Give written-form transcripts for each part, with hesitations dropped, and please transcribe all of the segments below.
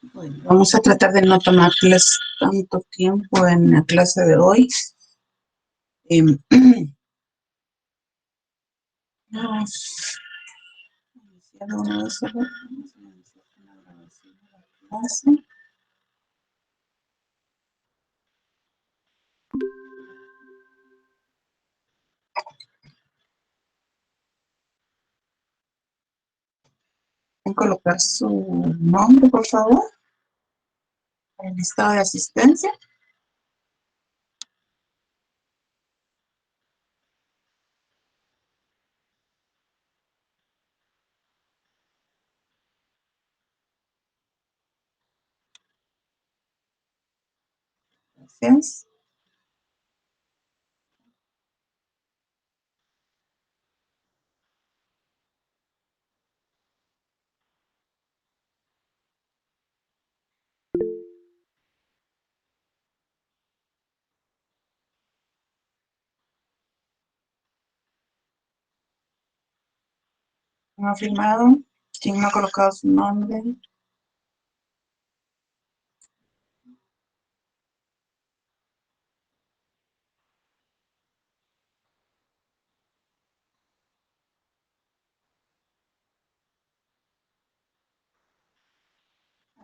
Bueno, vamos a tratar de no tomarles tanto tiempo en la clase de hoy. Vamos a iniciar una vez, vamos a iniciar con la grabación de la clase. Pueden colocar su nombre, por favor, en el listado de asistencia. Gracias. ¿No ha firmado? ¿Quién no ha colocado su nombre?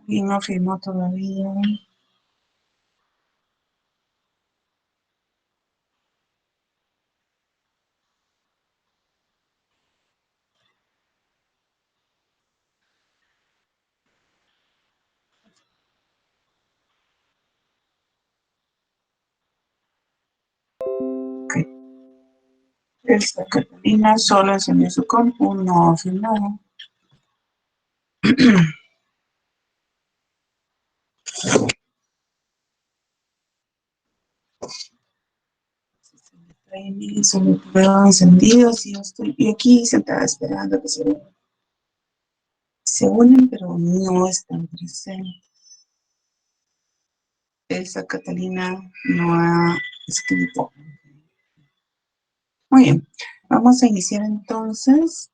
¿Quién no firmó todavía? Ok. Esta Catalina solo encendió su compu, no ha firmado. Solo veo encendidos y yo estoy aquí sentada esperando que se unen, pero no están presentes. Elsa Catalina no ha escrito. Muy bien, vamos a iniciar entonces.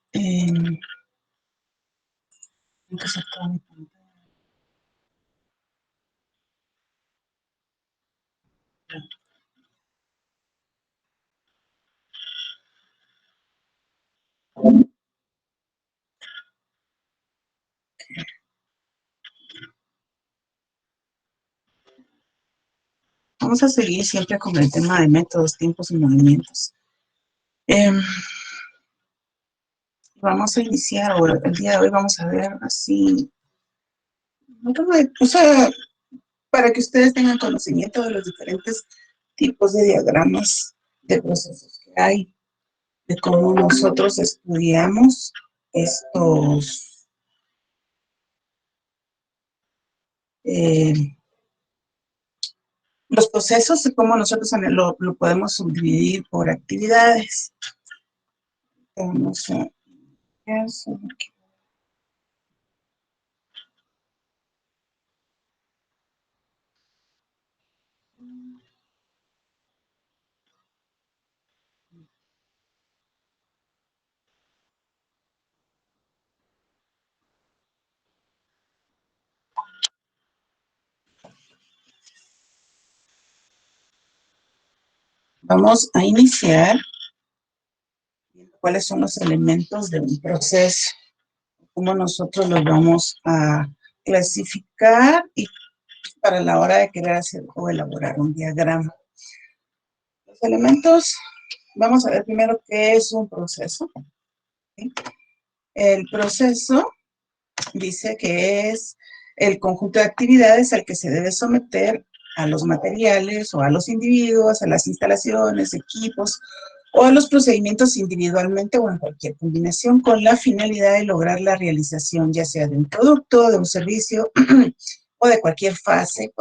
Vamos a seguir siempre con el tema de métodos, tiempos y movimientos. Vamos a iniciar ahora. El día de hoy vamos a ver así, o sea, para que ustedes tengan conocimiento de los diferentes tipos de diagramas de procesos que hay, de cómo nosotros estudiamos estos los procesos y cómo nosotros lo podemos subdividir por actividades. Vamos a eso. Vamos a iniciar cuáles son los elementos de un proceso, cómo nosotros los vamos a clasificar y para la hora de querer hacer o elaborar un diagrama. Los elementos, vamos a ver primero qué es un proceso. ¿Sí? El proceso dice que es el conjunto de actividades al que se debe someter a los materiales o a los individuos, a las instalaciones, equipos o a los procedimientos individualmente o en cualquier combinación con la finalidad de lograr la realización ya sea de un producto, de un servicio o de cualquier fase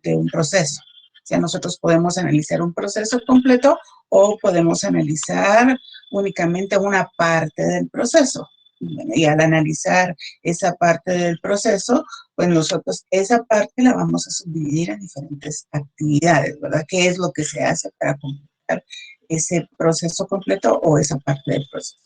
de un proceso. O sea, nosotros podemos analizar un proceso completo o podemos analizar únicamente una parte del proceso. Y al analizar esa parte del proceso, pues nosotros esa parte la vamos a subdividir en diferentes actividades, ¿verdad? ¿Qué es lo que se hace para completar ese proceso completo o esa parte del proceso?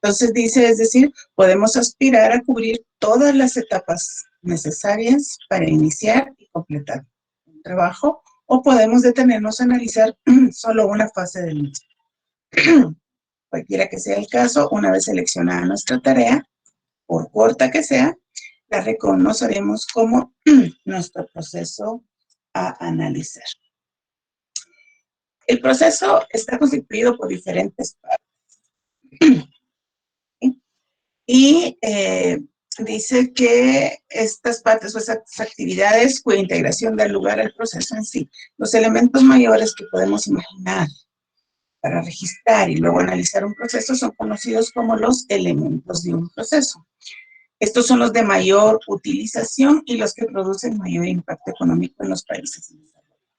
Entonces dice, es decir, podemos aspirar a cubrir todas las etapas necesarias para iniciar y completar un trabajo, o podemos detenernos a analizar solo una fase del mismo. Cualquiera que sea el caso, una vez seleccionada nuestra tarea, por corta que sea, la reconoceremos como nuestro proceso a analizar. El proceso está constituido por diferentes partes. Y dice que estas partes o esas actividades cuya integración da lugar al proceso en sí. Los elementos mayores que podemos imaginar para registrar y luego analizar un proceso son conocidos como los elementos de un proceso. Estos son los de mayor utilización y los que producen mayor impacto económico en los países.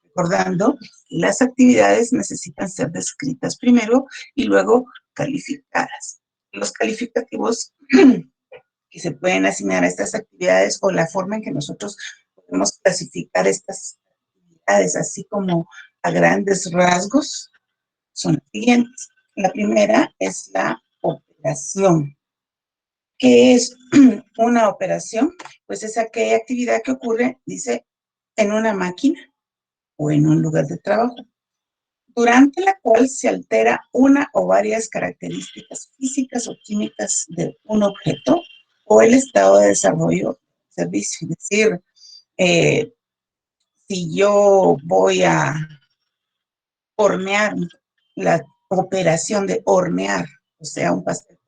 Recordando, las actividades necesitan ser descritas primero y luego calificadas. Los calificativos que se pueden asignar a estas actividades o la forma en que nosotros podemos clasificar estas actividades, así como a grandes rasgos, son las siguientes. La primera es la operación. ¿Qué es una operación? Pues es aquella actividad que ocurre, dice, en una máquina o en un lugar de trabajo, durante la cual se altera una o varias características físicas o químicas de un objeto o el estado de desarrollo del servicio. Es decir, eh, si yo voy a hornear, la operación de hornear, o sea, un pastel,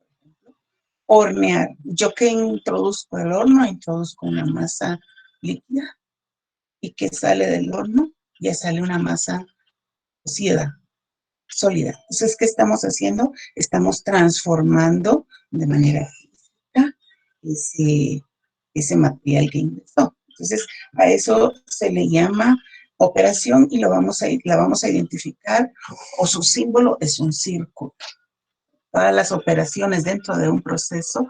hornear, yo que introduzco el horno, introduzco una masa líquida y que sale del horno, ya sale una masa cocida, sólida. Entonces, ¿qué estamos haciendo? Estamos transformando de manera física ese material que ingresó. Entonces, a eso se le llama operación y la vamos a identificar, o su símbolo es un círculo. Todas las operaciones dentro de un proceso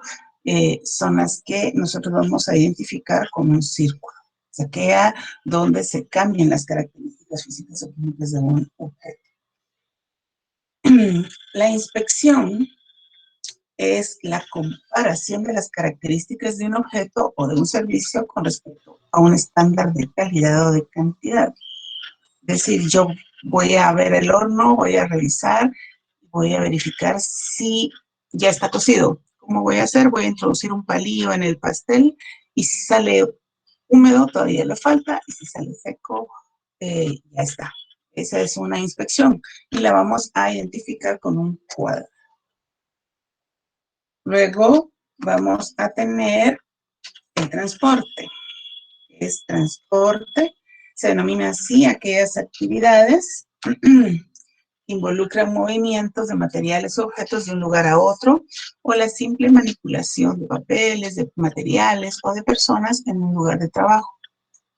son las que nosotros vamos a identificar como un círculo. O sea, aquella donde se cambian las características físicas o químicas de un objeto. La inspección es la comparación de las características de un objeto o de un servicio con respecto a un estándar de calidad o de cantidad. Es decir, yo voy a ver el horno, voy a revisar, voy a verificar si ya está cocido. ¿Cómo voy a hacer? Voy a introducir un palillo en el pastel y si sale húmedo todavía le falta y si sale seco ya está. Esa es una inspección y la vamos a identificar con un cuadro. Luego vamos a tener el transporte. Es transporte, se denomina así aquellas actividades que involucran movimientos de materiales o objetos de un lugar a otro o la simple manipulación de papeles, de materiales o de personas en un lugar de trabajo,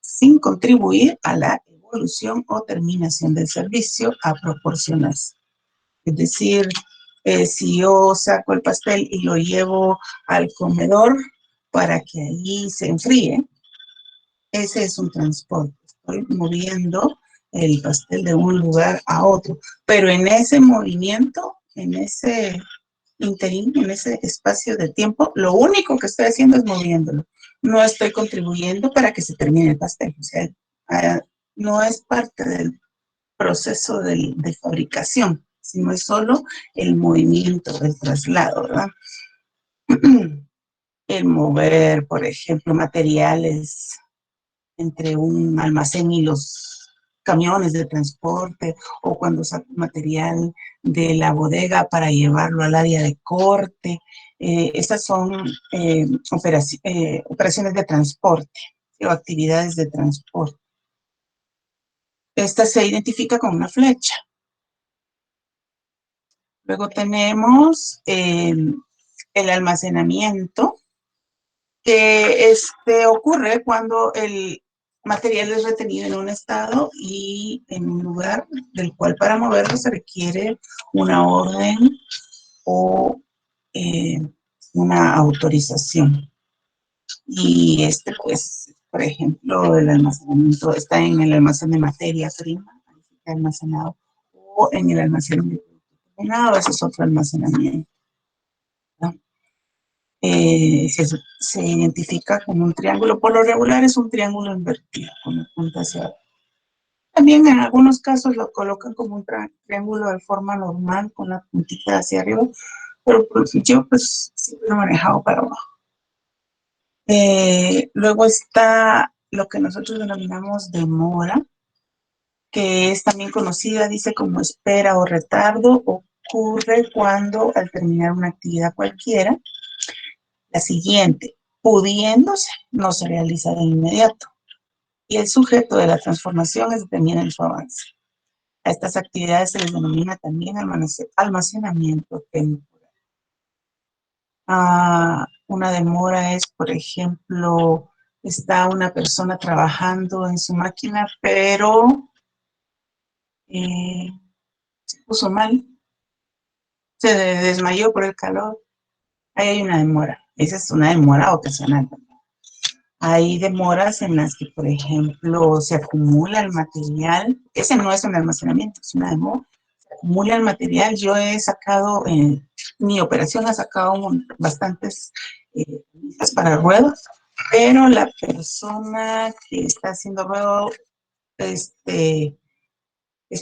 sin contribuir a la evolución o terminación del servicio a proporcionarse. Es decir, si yo saco el pastel y lo llevo al comedor para que ahí se enfríe, ese es un transporte. Estoy moviendo el pastel de un lugar a otro. Pero en ese movimiento, en ese interín, en ese espacio de tiempo, lo único que estoy haciendo es moviéndolo. No estoy contribuyendo para que se termine el pastel. O sea, no es parte del proceso de fabricación, sino es solo el movimiento, el traslado, ¿verdad? El mover, por ejemplo, materiales entre un almacén y los camiones de transporte, o cuando saco material de la bodega para llevarlo al área de corte. Estas son operaciones de transporte o actividades de transporte. Esta se identifica con una flecha. Luego tenemos el almacenamiento, que ocurre cuando el material es retenido en un estado y en un lugar del cual para moverlo se requiere una orden o una autorización. Y pues, por ejemplo, el almacenamiento está en el almacén de materia prima, almacenado, o en el almacén de terminado, ese es otro almacenamiento. se identifica como un triángulo. Por lo regular es un triángulo invertido, con la punta hacia abajo. También en algunos casos lo colocan como un triángulo de forma normal, con la puntita hacia arriba, pero pues, yo pues siempre lo he manejado para abajo. Luego está lo que nosotros denominamos demora, que es también conocida, dice, como espera o retardo. Ocurre cuando al terminar una actividad cualquiera, la siguiente, pudiéndose, no se realiza de inmediato. Y el sujeto de la transformación es determina en su avance. A estas actividades se les denomina también almacenamiento temporal. Una demora es, por ejemplo, está una persona trabajando en su máquina, pero se puso mal, se desmayó por el calor. Ahí hay una demora. Esa es una demora ocasional. Hay demoras en las que, por ejemplo, se acumula el material. Ese no es un almacenamiento, es una demora. Se acumula el material. Yo he sacado, mi operación ha sacado bastantes piezas para ruedas, pero la persona que está haciendo ruedo es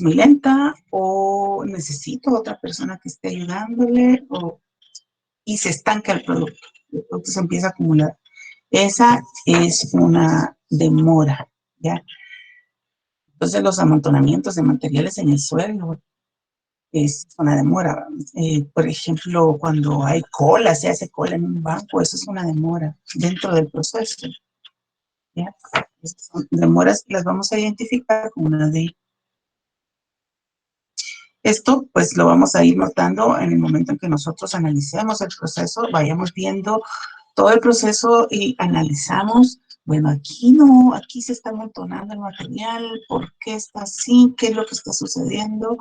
muy lenta o necesito otra persona que esté ayudándole y se estanca el producto. El producto se empieza a acumular. Esa es una demora, ¿ya? Entonces, los amontonamientos de materiales en el suelo es una demora. Por ejemplo, cuando hay cola, se hace cola en un banco, eso es una demora dentro del proceso, ¿ya? Esas son demoras que las vamos a identificar como una de... Esto, pues, lo vamos a ir notando en el momento en que nosotros analicemos el proceso, vayamos viendo todo el proceso y analizamos, bueno, aquí no, aquí se está amontonando el material, ¿por qué está así? ¿Qué es lo que está sucediendo?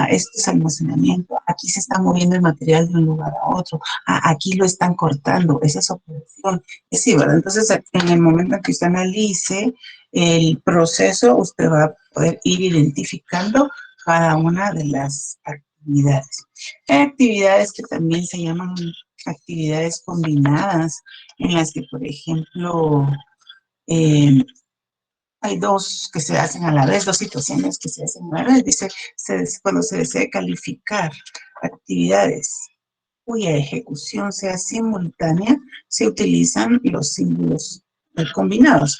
Esto es almacenamiento, aquí se está moviendo el material de un lugar a otro, aquí lo están cortando, esa es operación. Sí, ¿verdad? Entonces, en el momento en que usted analice el proceso, usted va a poder ir identificando cada una de las actividades. Hay actividades que también se llaman actividades combinadas, en las que, por ejemplo, hay dos que se hacen a la vez, dos situaciones que se hacen a la vez. Dice, cuando se desea calificar actividades cuya ejecución sea simultánea, se utilizan los símbolos combinados.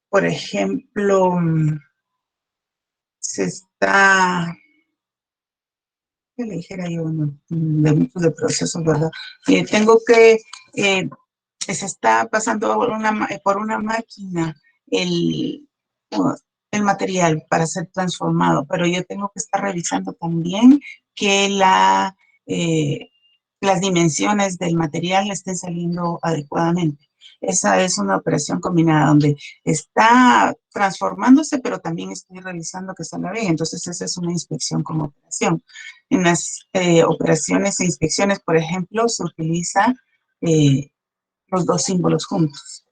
Por ejemplo, se está... ¿Qué le dijera yo? De muchos de procesos, ¿verdad? Tengo que se está pasando por una máquina el, el material para ser transformado, pero yo tengo que estar revisando también que las dimensiones del material estén saliendo adecuadamente. Esa es una operación combinada donde está transformándose, pero también estoy revisando que salga bien. Entonces, esa es una inspección como operación. En las operaciones e inspecciones, por ejemplo, se utiliza los dos símbolos juntos.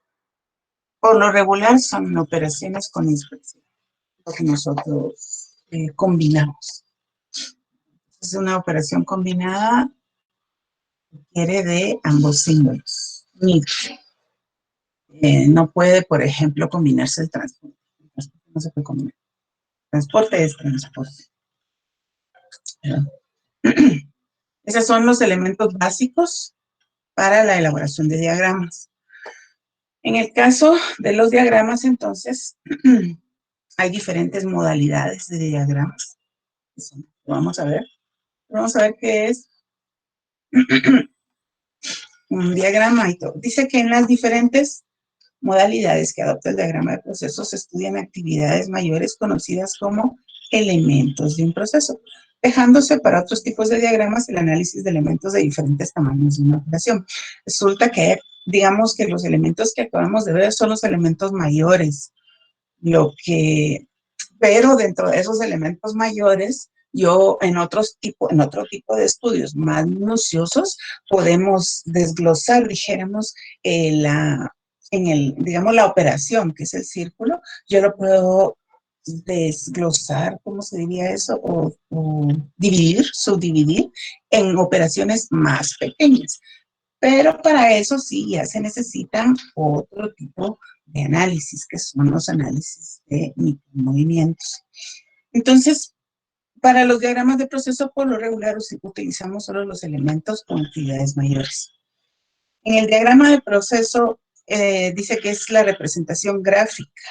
Por lo regular son operaciones con inspección, lo que nosotros combinamos. Es una operación combinada, requiere de ambos símbolos. No puede, por ejemplo, combinarse el transporte. El transporte no se puede combinar. Transporte es transporte. Esos son los elementos básicos para la elaboración de diagramas. En el caso de los diagramas, entonces, hay diferentes modalidades de diagramas. Vamos a ver. Vamos a ver qué es un diagrama y todo. Dice que en las diferentes modalidades que adopta el diagrama de procesos se estudian actividades mayores conocidas como elementos de un proceso, dejándose para otros tipos de diagramas el análisis de elementos de diferentes tamaños de una operación. Resulta que, digamos que los elementos que acabamos de ver son los elementos mayores, pero dentro de esos elementos mayores, yo en otro tipo de estudios más minuciosos podemos desglosar, dijéramos, digamos, la operación, que es el círculo, yo lo puedo desglosar, ¿cómo se diría eso? O dividir, subdividir en operaciones más pequeñas. Pero para eso sí ya se necesitan otro tipo de análisis, que son los análisis de micromovimientos. Entonces, para los diagramas de proceso, por lo regular utilizamos solo los elementos con actividades mayores. En el diagrama de proceso dice que es la representación gráfica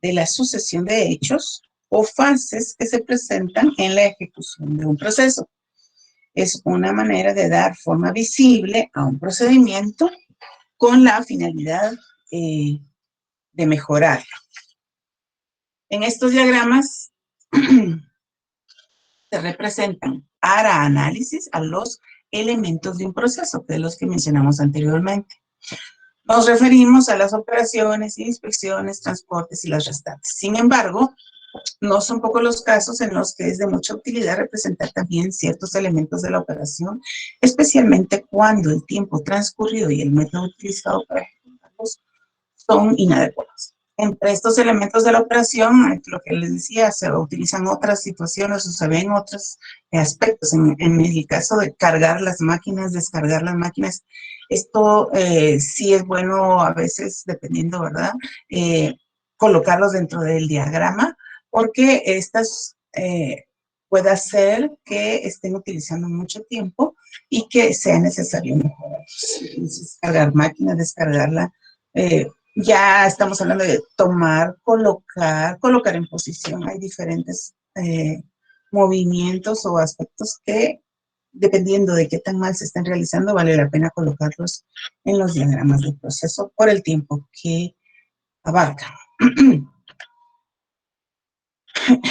de la sucesión de hechos o fases que se presentan en la ejecución de un proceso. Es una manera de dar forma visible a un procedimiento con la finalidad de mejorarlo. En estos diagramas se representan para análisis a los elementos de un proceso, que es los que mencionamos anteriormente. Nos referimos a las operaciones, inspecciones, transportes y las restantes. Sin embargo, no son pocos los casos en los que es de mucha utilidad representar también ciertos elementos de la operación, especialmente cuando el tiempo transcurrido y el método utilizado para ejecutarlos son inadecuados. Entre estos elementos de la operación, lo que les decía, se utilizan otras situaciones o se ven otros aspectos. En el caso de cargar las máquinas, descargar las máquinas, esto sí es bueno a veces, dependiendo, ¿verdad? Colocarlos dentro del diagrama, porque estas puede hacer que estén utilizando mucho tiempo y que sea necesario mejorarlos. Entonces, cargar máquinas, descargarla, ya estamos hablando de tomar, colocar en posición. Hay diferentes movimientos o aspectos que, dependiendo de qué tan mal se estén realizando, vale la pena colocarlos en los diagramas del proceso por el tiempo que abarcan.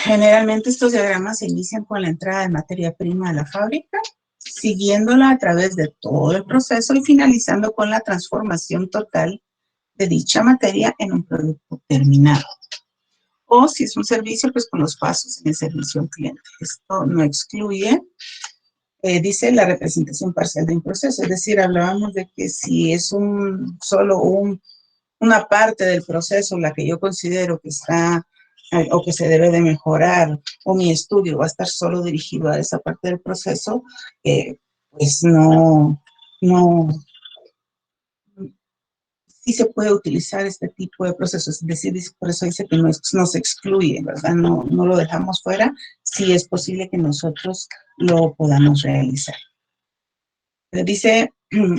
Generalmente estos diagramas se inician con la entrada de materia prima a la fábrica, siguiéndola a través de todo el proceso y finalizando con la transformación total de dicha materia en un producto terminado. O si es un servicio, pues con los pasos en el servicio al cliente. Esto no excluye, dice, la representación parcial de un proceso. Es decir, hablábamos de que si es solo una parte del proceso la que yo considero que está o que se debe de mejorar, o mi estudio va a estar solo dirigido a esa parte del proceso, pues no, sí se puede utilizar este tipo de procesos. Es decir, por eso dice que no se excluye, ¿verdad? No lo dejamos fuera, si es posible que nosotros lo podamos realizar. Dice,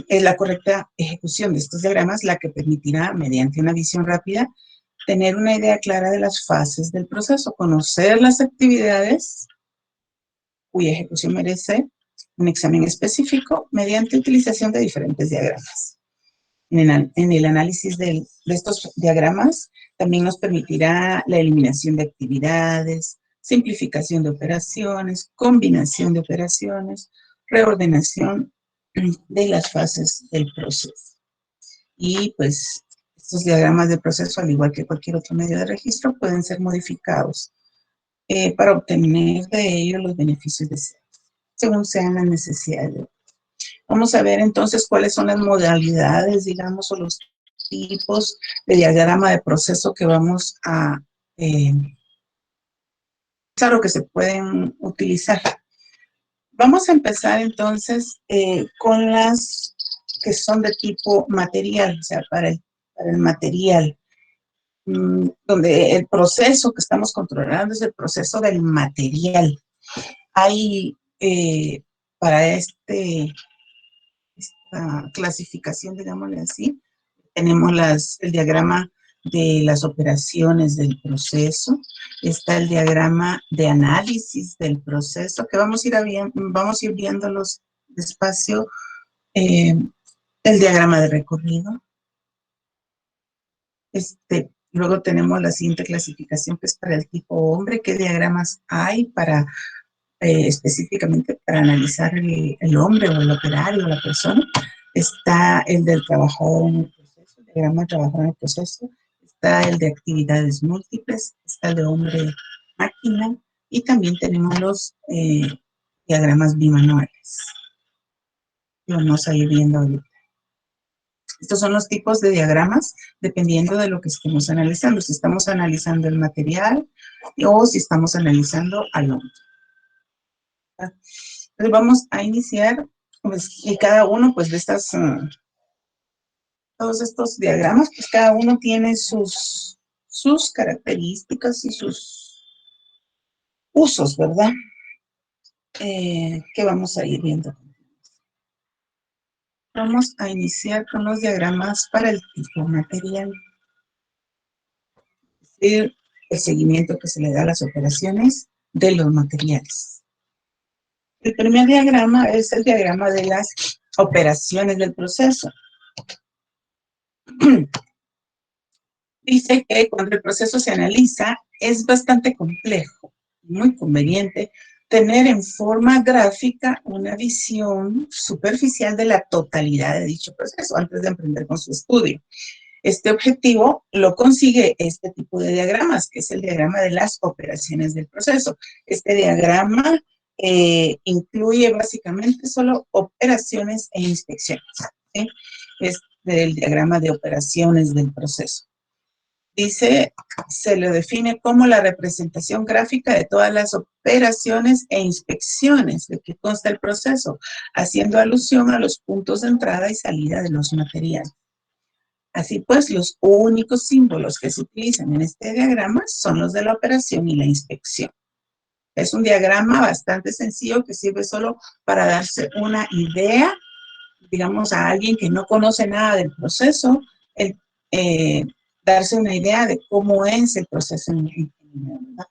es la correcta ejecución de estos diagramas la que permitirá, mediante una visión rápida, tener una idea clara de las fases del proceso, conocer las actividades cuya ejecución merece un examen específico mediante utilización de diferentes diagramas. En el análisis de estos diagramas también nos permitirá la eliminación de actividades, simplificación de operaciones, combinación de operaciones, reordenación de las fases del proceso. Y pues estos diagramas de proceso, al igual que cualquier otro medio de registro, pueden ser modificados para obtener de ellos los beneficios deseados, según sean las necesidades. Vamos a ver entonces cuáles son las modalidades, digamos, o los tipos de diagrama de proceso que vamos a claro que se pueden utilizar. Vamos a empezar entonces con las que son de tipo material, o sea, para el material, donde el proceso que estamos controlando es el proceso del material. Hay para esta clasificación, digámosle así, tenemos el diagrama de las operaciones del proceso, está el diagrama de análisis del proceso, que vamos a ir viéndolos despacio, el diagrama de recorrido. Luego tenemos la siguiente clasificación, que es para el tipo hombre. ¿Qué diagramas hay para específicamente para analizar el hombre o el operario o la persona? Está el del trabajador en el proceso, el diagrama de trabajador en el proceso. Está el de actividades múltiples, está el de hombre-máquina, y también tenemos los diagramas bimanuales. Lo vamos a ir viendo ahorita. Estos son los tipos de diagramas dependiendo de lo que estemos analizando. Si estamos analizando el material o si estamos analizando al hombre. Entonces vamos a iniciar, pues, y cada uno pues, de estas, todos estos diagramas, pues cada uno tiene sus características y sus usos, ¿verdad? Que vamos a ir viendo. Vamos a iniciar con los diagramas para el tipo material. Es decir, el seguimiento que se le da a las operaciones de los materiales. El primer diagrama es el diagrama de las operaciones del proceso. Dice que cuando el proceso se analiza es bastante complejo, muy conveniente tener en forma gráfica una visión superficial de la totalidad de dicho proceso antes de emprender con su estudio. Este objetivo lo consigue este tipo de diagramas, que es el diagrama de las operaciones del proceso. Este diagrama incluye básicamente solo operaciones e inspecciones, ¿sí? Es el diagrama de operaciones del proceso. Dice, se lo define como la representación gráfica de todas las operaciones e inspecciones de que consta el proceso, haciendo alusión a los puntos de entrada y salida de los materiales. Así pues, los únicos símbolos que se utilizan en este diagrama son los de la operación y la inspección. Es un diagrama bastante sencillo que sirve solo para darse una idea, digamos, a alguien que no conoce nada del proceso, darse una idea de cómo es el proceso en general, ¿verdad?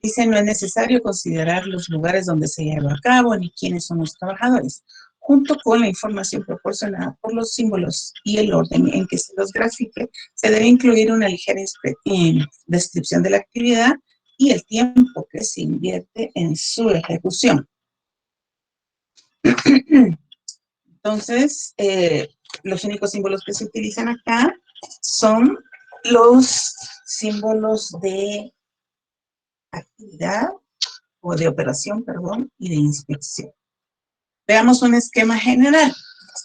Dice, no es necesario considerar los lugares donde se lleva a cabo ni quiénes son los trabajadores, junto con la información proporcionada por los símbolos y el orden en que se los grafique, se debe incluir una ligera descripción de la actividad y el tiempo que se invierte en su ejecución. Entonces, los únicos símbolos que se utilizan acá son los símbolos de actividad o de operación, perdón, y de inspección. Veamos un esquema general.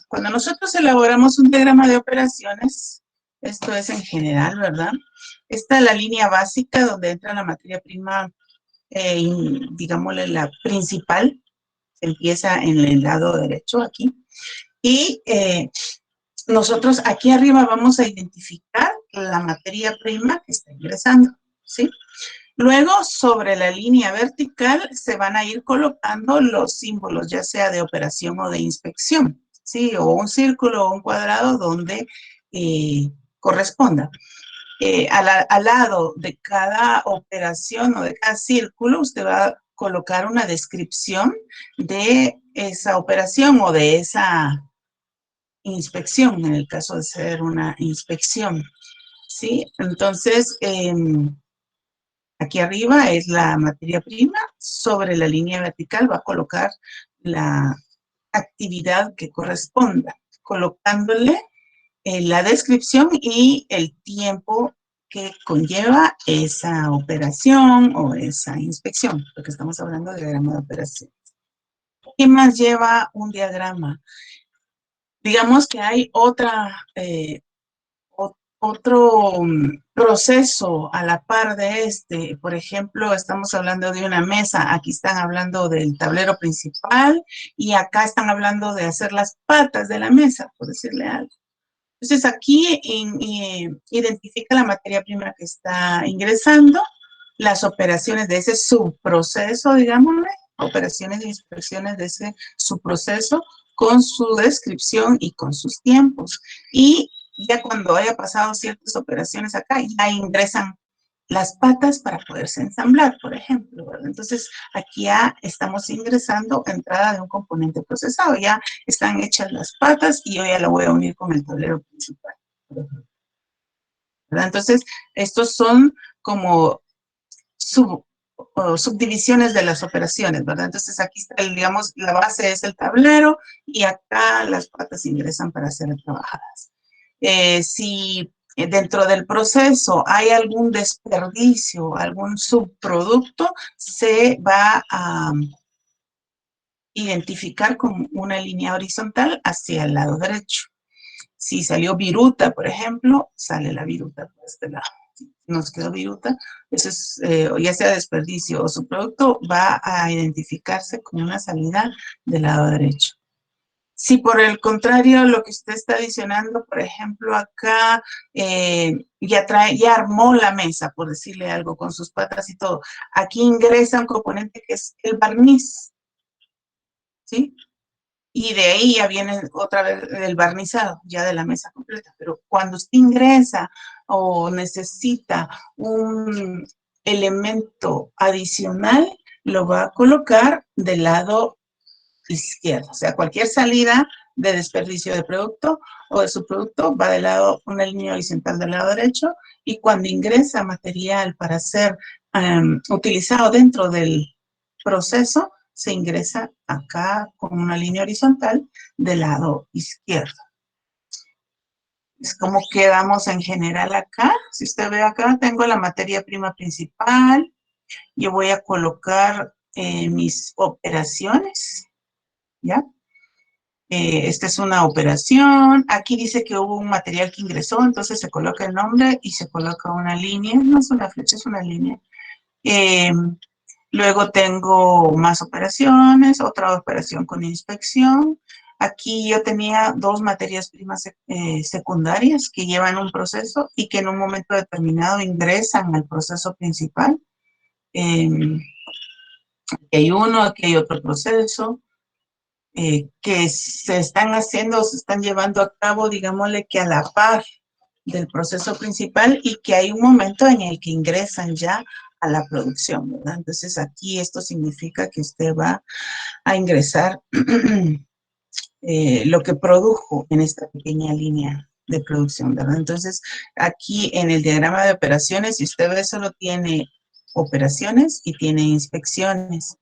Cuando nosotros elaboramos un diagrama de operaciones, esto es en general, ¿verdad? Esta es la línea básica donde entra la materia prima, digámosle la principal, empieza en el lado derecho aquí, y nosotros aquí arriba vamos a identificar la materia prima que está ingresando, ¿sí? Luego, sobre la línea vertical, se van a ir colocando los símbolos, ya sea de operación o de inspección, ¿sí? O un círculo o un cuadrado donde corresponda. Al lado de cada operación o de cada círculo, usted va a colocar una descripción de esa operación o de esa inspección, en el caso de ser una inspección, ¿sí? Entonces, aquí arriba es la materia prima, sobre la línea vertical va a colocar la actividad que corresponda, colocándole la descripción y el tiempo que conlleva esa operación o esa inspección, porque estamos hablando de diagrama de operación. ¿Qué más lleva un diagrama? Digamos que hay otro proceso a la par de este. Por ejemplo, estamos hablando de una mesa, aquí están hablando del tablero principal y acá están hablando de hacer las patas de la mesa, por decirle algo. Entonces aquí identifica la materia prima que está ingresando, las operaciones de ese subproceso, digámosle, operaciones e inspecciones de ese subproceso con su descripción y con sus tiempos. Y ya cuando haya pasado ciertas operaciones acá, ya ingresan las patas para poderse ensamblar, por ejemplo, ¿verdad? Entonces, aquí ya estamos ingresando entrada de un componente procesado, ya están hechas las patas y yo ya lo voy a unir con el tablero principal, ¿verdad? Entonces, estos son como subdivisiones de las operaciones, ¿verdad? Entonces, aquí está, digamos, la base es el tablero y acá las patas ingresan para ser trabajadas. Si dentro del proceso hay algún desperdicio, algún subproducto, se va a identificar con una línea horizontal hacia el lado derecho. Si salió viruta, por ejemplo, sale la viruta por este lado. Si nos quedó viruta, eso es, ya sea desperdicio o subproducto, va a identificarse como una salida del lado derecho. Si por el contrario lo que usted está adicionando, por ejemplo, acá ya armó la mesa, por decirle algo, con sus patas y todo, aquí ingresa un componente que es el barniz, ¿sí? Y de ahí ya viene otra vez el barnizado, ya de la mesa completa. Pero cuando usted ingresa o necesita un elemento adicional, lo va a colocar del lado izquierdo. O sea, cualquier salida de desperdicio de producto o de subproducto va del lado, una línea horizontal del lado derecho, y cuando ingresa material para ser utilizado dentro del proceso, se ingresa acá con una línea horizontal del lado izquierdo. Es como quedamos en general acá. Si usted ve acá, tengo la materia prima principal. Yo voy a colocar mis operaciones, ¿ya? Esta es una operación. Aquí dice que hubo un material que ingresó, entonces se coloca el nombre y se coloca una línea. No es una flecha, es una línea. Luego tengo más operaciones, otra operación con inspección. Aquí yo tenía dos materias primas secundarias que llevan un proceso y que en un momento determinado ingresan al proceso principal. Aquí hay uno, aquí hay otro proceso. Que se están haciendo, se están llevando a cabo, digámosle que a la par del proceso principal, y que hay un momento en el que ingresan ya a la producción, ¿verdad? Entonces aquí esto significa que usted va a ingresar lo que produjo en esta pequeña línea de producción, ¿verdad? Entonces aquí en el diagrama de operaciones, si usted ve, solo tiene operaciones y tiene inspecciones.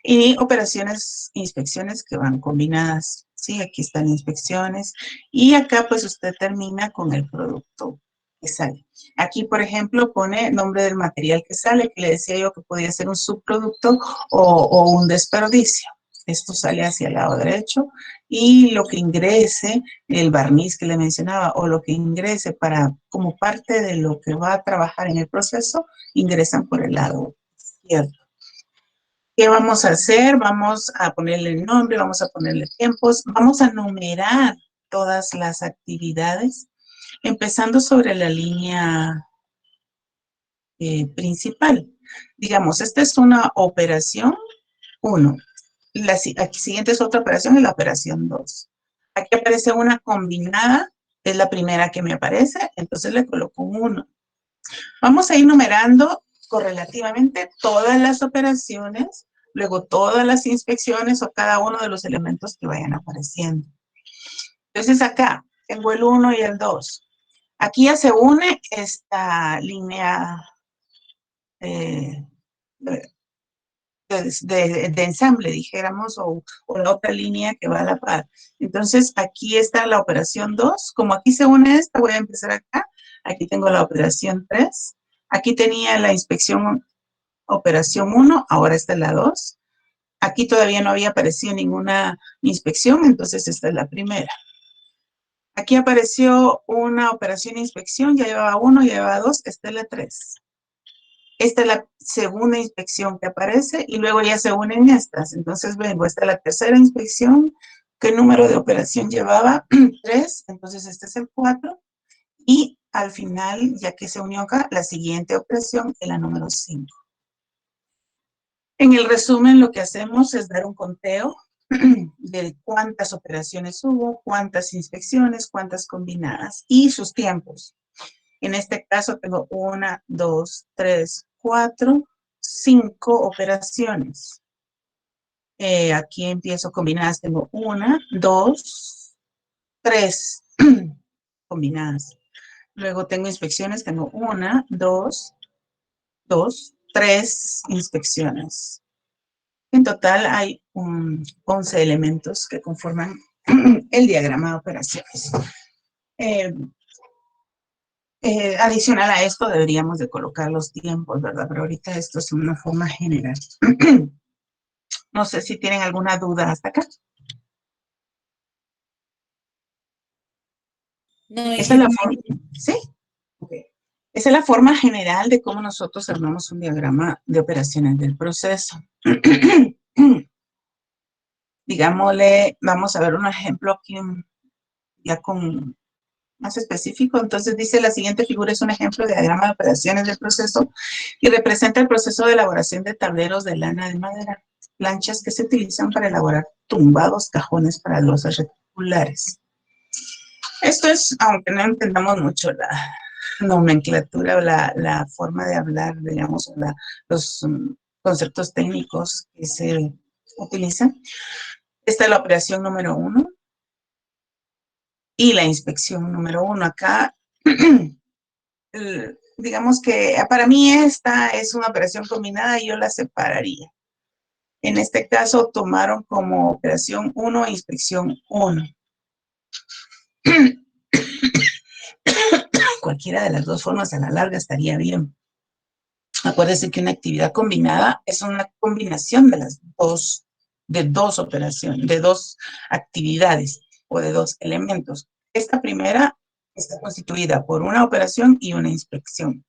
Y operaciones, inspecciones que van combinadas. Sí, aquí están inspecciones. Y acá pues usted termina con el producto que sale. Aquí, por ejemplo, pone nombre del material que sale, que le decía yo que podía ser un subproducto o un desperdicio. Esto sale hacia el lado derecho, y lo que ingrese, el barniz que le mencionaba, o lo que ingrese para como parte de lo que va a trabajar en el proceso, ingresan por el lado izquierdo. ¿Qué vamos a hacer? Vamos a ponerle el nombre, vamos a ponerle tiempos, vamos a numerar todas las actividades, empezando sobre la línea principal. Digamos, esta es una operación 1. La siguiente es otra operación, y la operación 2. Aquí aparece una combinada, es la primera que me aparece, entonces le coloco un 1. Vamos a ir numerando correlativamente todas las operaciones, luego todas las inspecciones o cada uno de los elementos que vayan apareciendo. Entonces acá tengo el 1 y el 2. Aquí ya se une esta línea de ensamble, dijéramos, o la otra línea que va a la par. Entonces aquí está la operación 2. Como aquí se une esta, voy a empezar acá. Aquí tengo la operación 3. Aquí tenía la inspección operación 1, ahora está la 2. Aquí todavía no había aparecido ninguna inspección, entonces esta es la primera. Aquí apareció una operación de inspección, ya llevaba 1, ya llevaba 2, esta es la 3. Esta es la segunda inspección que aparece y luego ya se unen estas. Entonces vengo, esta es la tercera inspección. ¿Qué número de operación llevaba? 3, entonces este es el 4. Y al final, ya que se unió acá, la siguiente operación es la número 5. En el resumen, lo que hacemos es dar un conteo de cuántas operaciones hubo, cuántas inspecciones, cuántas combinadas y sus tiempos. En este caso tengo 1, 2, 3, 4, 5 operaciones. Aquí empiezo combinadas, tengo 1, 2, 3 combinadas. Luego tengo inspecciones, tengo 1, 2, 3 inspecciones. En total hay 11 elementos que conforman el diagrama de operaciones. Adicional a esto deberíamos de colocar los tiempos, ¿verdad? Pero ahorita esto es una forma general. No sé si tienen alguna duda hasta acá. No, Esa es dije, la forma, ¿sí? Ok. Esa es la forma general de cómo nosotros armamos un diagrama de operaciones del proceso. Digámosle, vamos a ver un ejemplo aquí ya con más específico. Entonces dice, la siguiente figura es un ejemplo de diagrama de operaciones del proceso y representa el proceso de elaboración de tableros de lana de madera, planchas que se utilizan para elaborar tumbados, cajones para losas rectangulares. Esto es, aunque no entendamos mucho la nomenclatura o la forma de hablar, digamos, los conceptos técnicos que se utilizan. Esta es la operación número 1 y la inspección número 1. Acá, digamos que para mí esta es una operación combinada y yo la separaría. En este caso tomaron como operación 1 e inspección 1. Cualquiera de las dos formas a la larga estaría bien. Acuérdense que una actividad combinada es una combinación de dos operaciones, de dos actividades o de dos elementos. Esta primera está constituida por una operación y una inspección.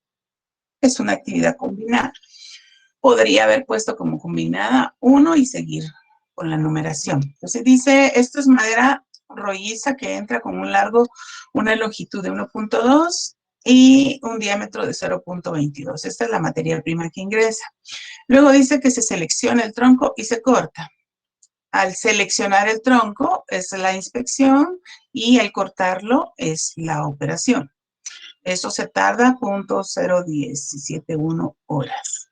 Es una actividad combinada. Podría haber puesto como combinada 1 y seguir con la numeración. Entonces dice, esto es madera rolliza que entra con una longitud de 1.2 y un diámetro de 0.22. Esta es la materia prima que ingresa. Luego dice que se selecciona el tronco y se corta. Al seleccionar el tronco es la inspección y al cortarlo es la operación. Eso se tarda 0.0171 horas.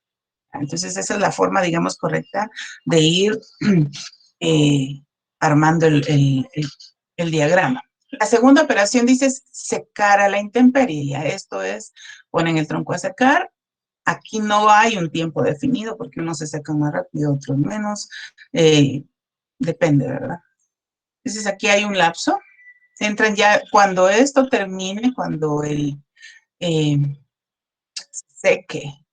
Entonces esa es la forma, digamos, correcta de ir armando el diagrama. La segunda operación dice secar a la intemperie. Ya esto es, ponen el tronco a secar. Aquí no hay un tiempo definido porque unos se secan más rápido, otros menos. Depende, ¿verdad? Entonces aquí hay un lapso. Entran ya, cuando esto termine, cuando seque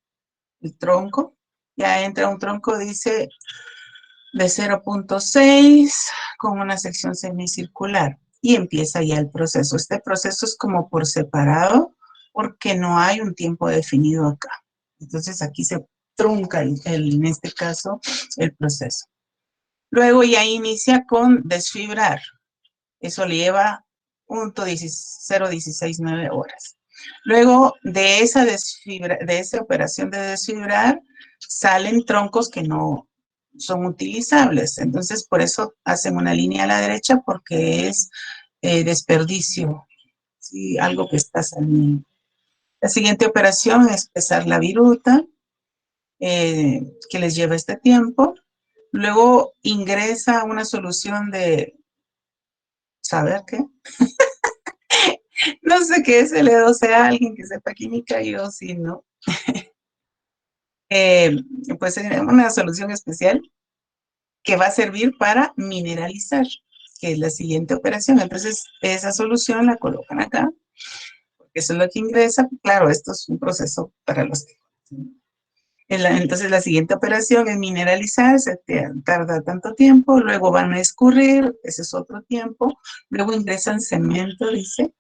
el tronco, ya entra un tronco, dice, de 0.6 con una sección semicircular y empieza ya el proceso. Este proceso es como por separado porque no hay un tiempo definido acá. Entonces aquí se trunca en este caso el proceso. Luego ya inicia con desfibrar. Eso le lleva 0.1669 horas. Luego de esa operación de desfibrar salen troncos que no son utilizables. Entonces, por eso hacen una línea a la derecha porque es desperdicio, ¿sí? Algo que está saliendo. La siguiente operación es pesar la viruta, que les lleva este tiempo. Luego ingresa una solución de, ¿saber qué? No sé qué es L2A, alguien que sepa química, yo sí, ¿no? Pues una solución especial que va a servir para mineralizar, que es la siguiente operación. Entonces, esa solución la colocan acá, porque eso es lo que ingresa. Claro, esto es un proceso para los que... Entonces, la siguiente operación es mineralizar, se tarda tanto tiempo, luego van a escurrir, ese es otro tiempo, luego ingresan cemento, dice,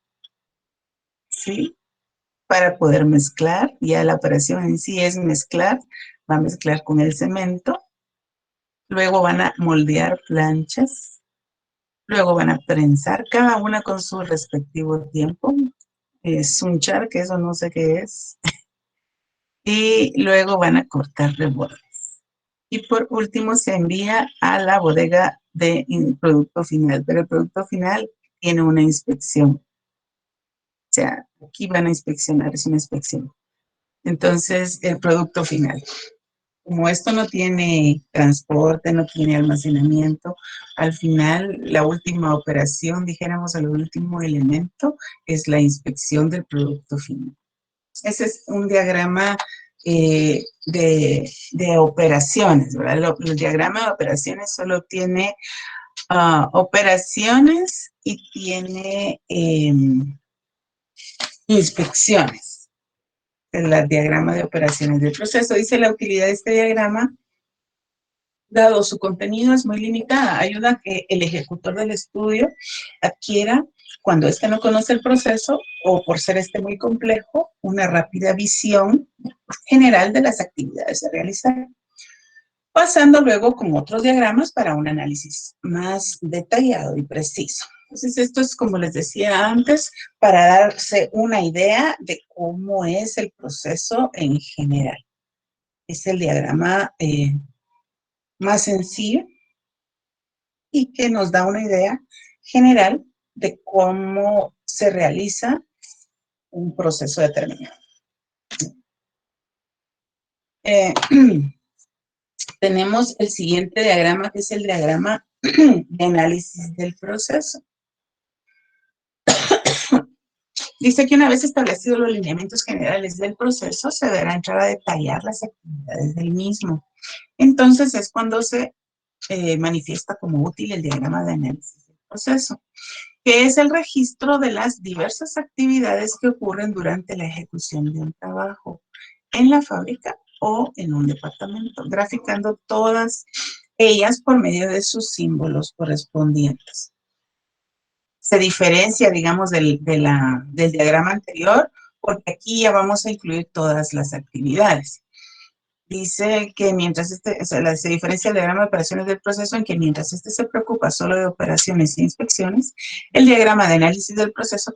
¿sí? Para poder mezclar, ya la operación en sí es mezclar, va a mezclar con el cemento, luego van a moldear planchas, luego van a prensar, cada una con su respectivo tiempo, sunchar, que eso no sé qué es, y luego van a cortar rebordes. Y por último se envía a la bodega de producto final, pero el producto final tiene una inspección. O sea, aquí van a inspeccionar, es una inspección. Entonces, el producto final. Como esto no tiene transporte, no tiene almacenamiento, al final la última operación, dijéramos, el último elemento es la inspección del producto final. Ese es un diagrama de operaciones, ¿verdad? El diagrama de operaciones solo tiene operaciones y tiene inspecciones. El diagrama de operaciones del proceso. Dice la utilidad de este diagrama dado su contenido es muy limitada, ayuda a que el ejecutor del estudio adquiera, cuando éste no conoce el proceso o por ser este muy complejo, una rápida visión general de las actividades a realizar, pasando luego con otros diagramas para un análisis más detallado y preciso. Entonces, esto es, como les decía antes, para darse una idea de cómo es el proceso en general. Es el diagrama más sencillo y que nos da una idea general de cómo se realiza un proceso determinado. Tenemos el siguiente diagrama, que es el diagrama de análisis del proceso. Dice que una vez establecidos los lineamientos generales del proceso, se deberá entrar a detallar las actividades del mismo. Entonces es cuando se manifiesta como útil el diagrama de análisis del proceso, que es el registro de las diversas actividades que ocurren durante la ejecución de un trabajo en la fábrica o en un departamento, graficando todas ellas por medio de sus símbolos correspondientes. Se diferencia, digamos, del diagrama anterior, porque aquí ya vamos a incluir todas las actividades. Dice que mientras se diferencia el diagrama de operaciones del proceso en que mientras este se preocupa solo de operaciones e inspecciones, el diagrama de análisis del proceso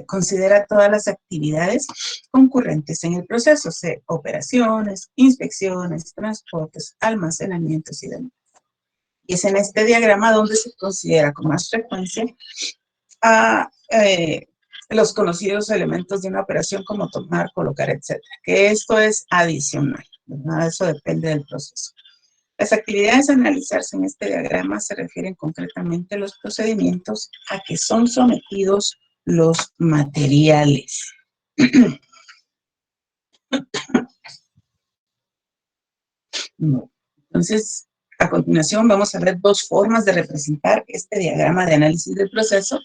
considera todas las actividades concurrentes en el proceso, operaciones, inspecciones, transportes, almacenamientos y demás. Y es en este diagrama donde se considera con más frecuencia a los conocidos elementos de una operación como tomar, colocar, etcétera. Que esto es adicional, ¿verdad? Eso depende del proceso. Las actividades a analizarse en este diagrama se refieren concretamente a los procedimientos a que son sometidos los materiales. Entonces, a continuación vamos a ver dos formas de representar este diagrama de análisis del proceso.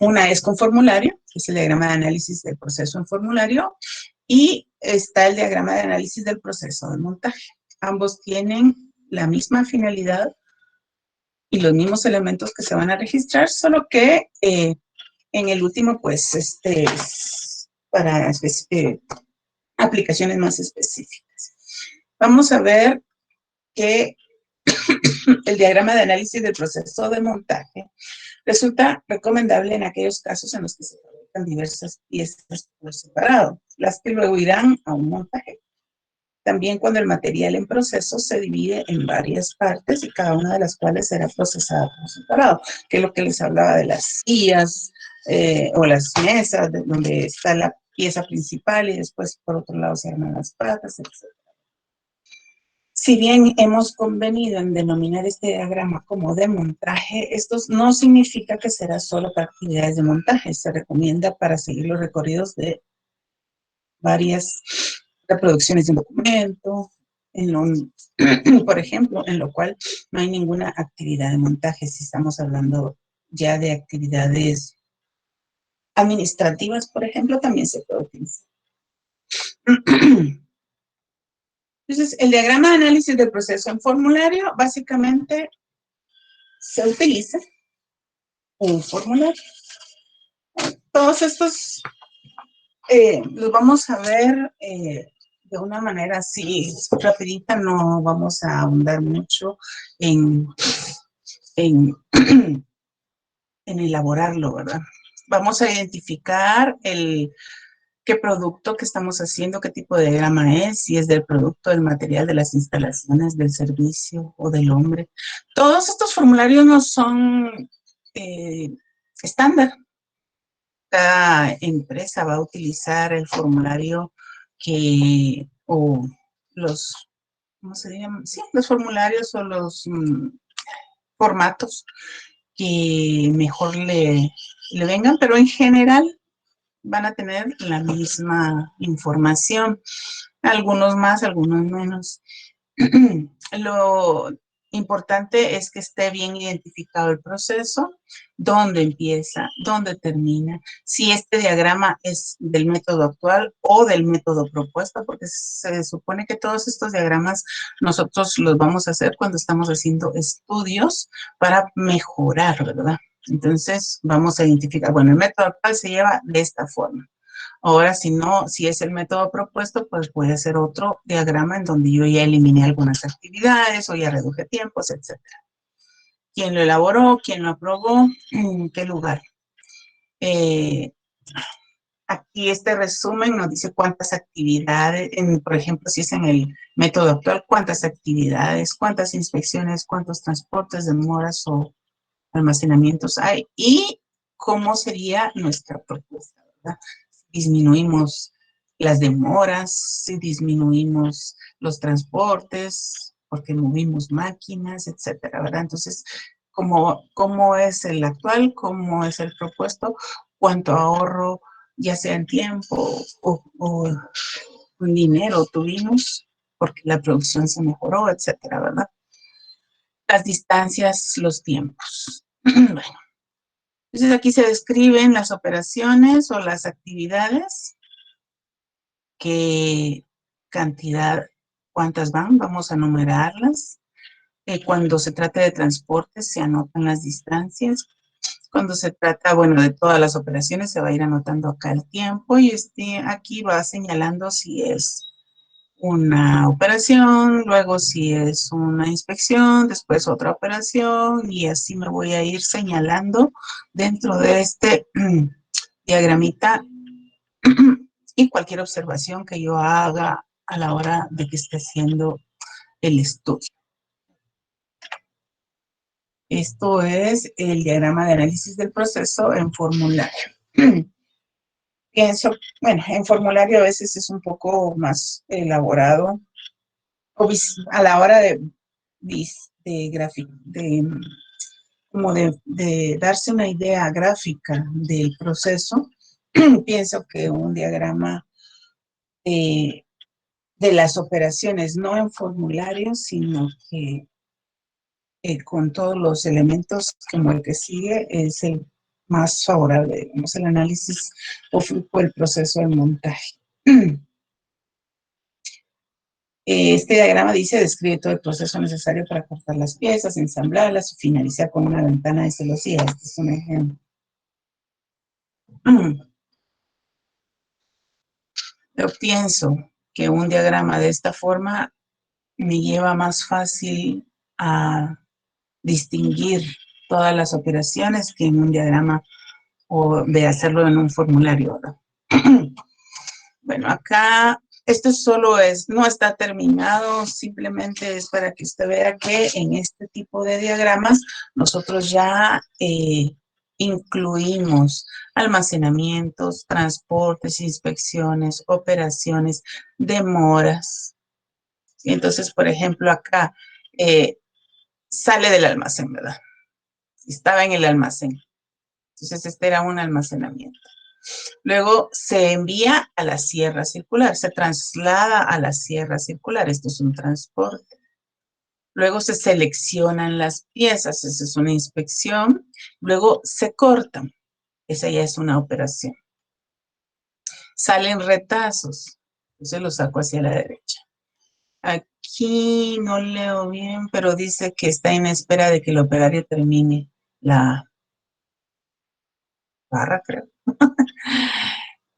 Una es con formulario, que es el diagrama de análisis del proceso en formulario, y está el diagrama de análisis del proceso de montaje. Ambos tienen la misma finalidad y los mismos elementos que se van a registrar, solo que en el último, pues, es para aplicaciones más específicas. Vamos a ver que el diagrama de análisis del proceso de montaje resulta recomendable en aquellos casos en los que se fabrican diversas piezas por separado, las que luego irán a un montaje. También cuando el material en proceso se divide en varias partes y cada una de las cuales será procesada por separado, que es lo que les hablaba de las sillas o las mesas, donde está la pieza principal y después por otro lado se arman las patas, etc. Si bien hemos convenido en denominar este diagrama como de montaje, esto no significa que será solo para actividades de montaje. Se recomienda para seguir los recorridos de varias reproducciones de un documento, por ejemplo, en lo cual no hay ninguna actividad de montaje. Si estamos hablando ya de actividades administrativas, por ejemplo, también se puede utilizar. Entonces, el diagrama de análisis del proceso en formulario básicamente se utiliza un formulario. Todos estos los vamos a ver de una manera así rapidita, no vamos a ahondar mucho en, en, en elaborarlo, ¿verdad? Vamos a identificar qué producto que estamos haciendo, qué tipo de diagrama es, si es del producto, del material, de las instalaciones, del servicio o del hombre. Todos estos formularios no son estándar. Cada empresa va a utilizar el formulario o los, ¿cómo se llaman? Sí, los formularios o los formatos que mejor le vengan, pero en general van a tener la misma información, algunos más, algunos menos. Importante es que esté bien identificado el proceso, dónde empieza, dónde termina, si este diagrama es del método actual o del método propuesto, porque se supone que todos estos diagramas nosotros los vamos a hacer cuando estamos haciendo estudios para mejorar, ¿verdad? Entonces vamos a identificar, bueno, el método actual se lleva de esta forma. Ahora, si no, si es el método propuesto, pues puede ser otro diagrama en donde yo ya eliminé algunas actividades o ya reduje tiempos, etcétera. ¿Quién lo elaboró? ¿Quién lo aprobó? ¿En qué lugar? Eh, Aquí este resumen nos dice cuántas actividades, por ejemplo, si es en el método actual, cuántas actividades, cuántas inspecciones, cuántos transportes, demoras o almacenamientos hay y cómo sería nuestra propuesta, ¿verdad? Disminuimos las demoras, si disminuimos los transportes, porque movimos máquinas, etcétera, ¿verdad? Entonces, ¿cómo es el actual? ¿Cómo es el propuesto? ¿Cuánto ahorro, ya sea en tiempo o en dinero tuvimos? Porque la producción se mejoró, etcétera, ¿verdad? Las distancias, los tiempos. Bueno, entonces aquí se describen las operaciones o las actividades, qué cantidad, cuántas van, vamos a numerarlas. Cuando se trata de transporte se anotan las distancias. Cuando se trata, bueno, de todas las operaciones se va a ir anotando acá el tiempo y aquí va señalando si es una operación, luego si es una inspección, después otra operación y así me voy a ir señalando dentro de este diagramita y cualquier observación que yo haga a la hora de que esté haciendo el estudio. Esto es el diagrama de análisis del proceso en formulario. Pienso, bueno, en formulario a veces es un poco más elaborado a la hora de darse una idea gráfica del proceso. Pienso que un diagrama de las operaciones, no en formulario, sino que con todos los elementos como el que sigue, es el más favorable, digamos, el análisis o flujo del proceso de montaje. Este diagrama describe todo el proceso necesario para cortar las piezas, ensamblarlas y finalizar con una ventana de celosía. Este es un ejemplo. Yo pienso que un diagrama de esta forma me lleva más fácil a distinguir todas las operaciones que en un diagrama o de hacerlo en un formulario, ¿verdad? Bueno, acá esto solo no está terminado, simplemente es para que usted vea que en este tipo de diagramas nosotros ya incluimos almacenamientos, transportes, inspecciones, operaciones, demoras. Entonces, por ejemplo, acá sale del almacén, ¿verdad? Estaba en el almacén. Entonces, este era un almacenamiento. Luego se envía a la sierra circular, se traslada a la sierra circular. Esto es un transporte. Luego se seleccionan las piezas, esa es una inspección. Luego se cortan, esa ya es una operación. Salen retazos, entonces lo saco hacia la derecha. Aquí no leo bien, pero dice que está en espera de que el operario termine la barra, creo.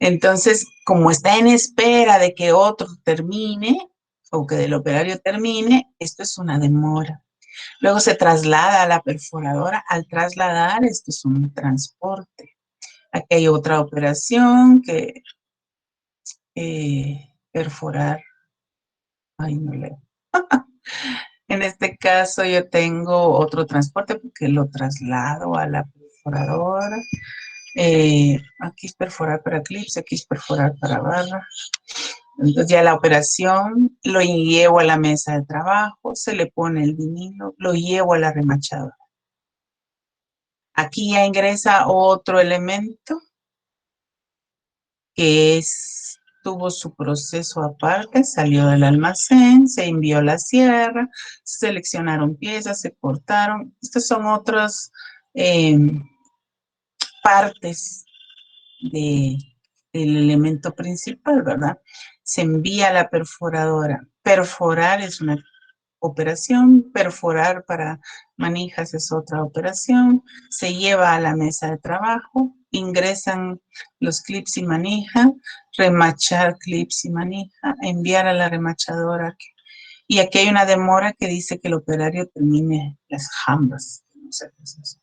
Entonces, como está en espera de que otro termine o que el operario termine, esto es una demora. Luego se traslada a la perforadora. Al trasladar, esto es un transporte. Aquí hay otra operación que perforar. Ay, no leo. En este caso yo tengo otro transporte porque lo traslado a la perforadora. Aquí es perforar para clips, aquí es perforar para barra. Entonces ya la operación lo llevo a la mesa de trabajo, se le pone el vinilo, lo llevo a la remachadora. Aquí ya ingresa otro elemento que es tuvo su proceso aparte, salió del almacén, se envió a la sierra, se seleccionaron piezas, se cortaron. Estas son otras eh, partes de, del elemento principal, ¿verdad? Se envía a la perforadora. Perforar es una operación, perforar para manijas es otra operación, se lleva a la mesa de trabajo, ingresan los clips y manija, remachar clips y manija, enviar a la remachadora. Y aquí hay una demora que dice que el operario termine las jambas. No sé qué es eso.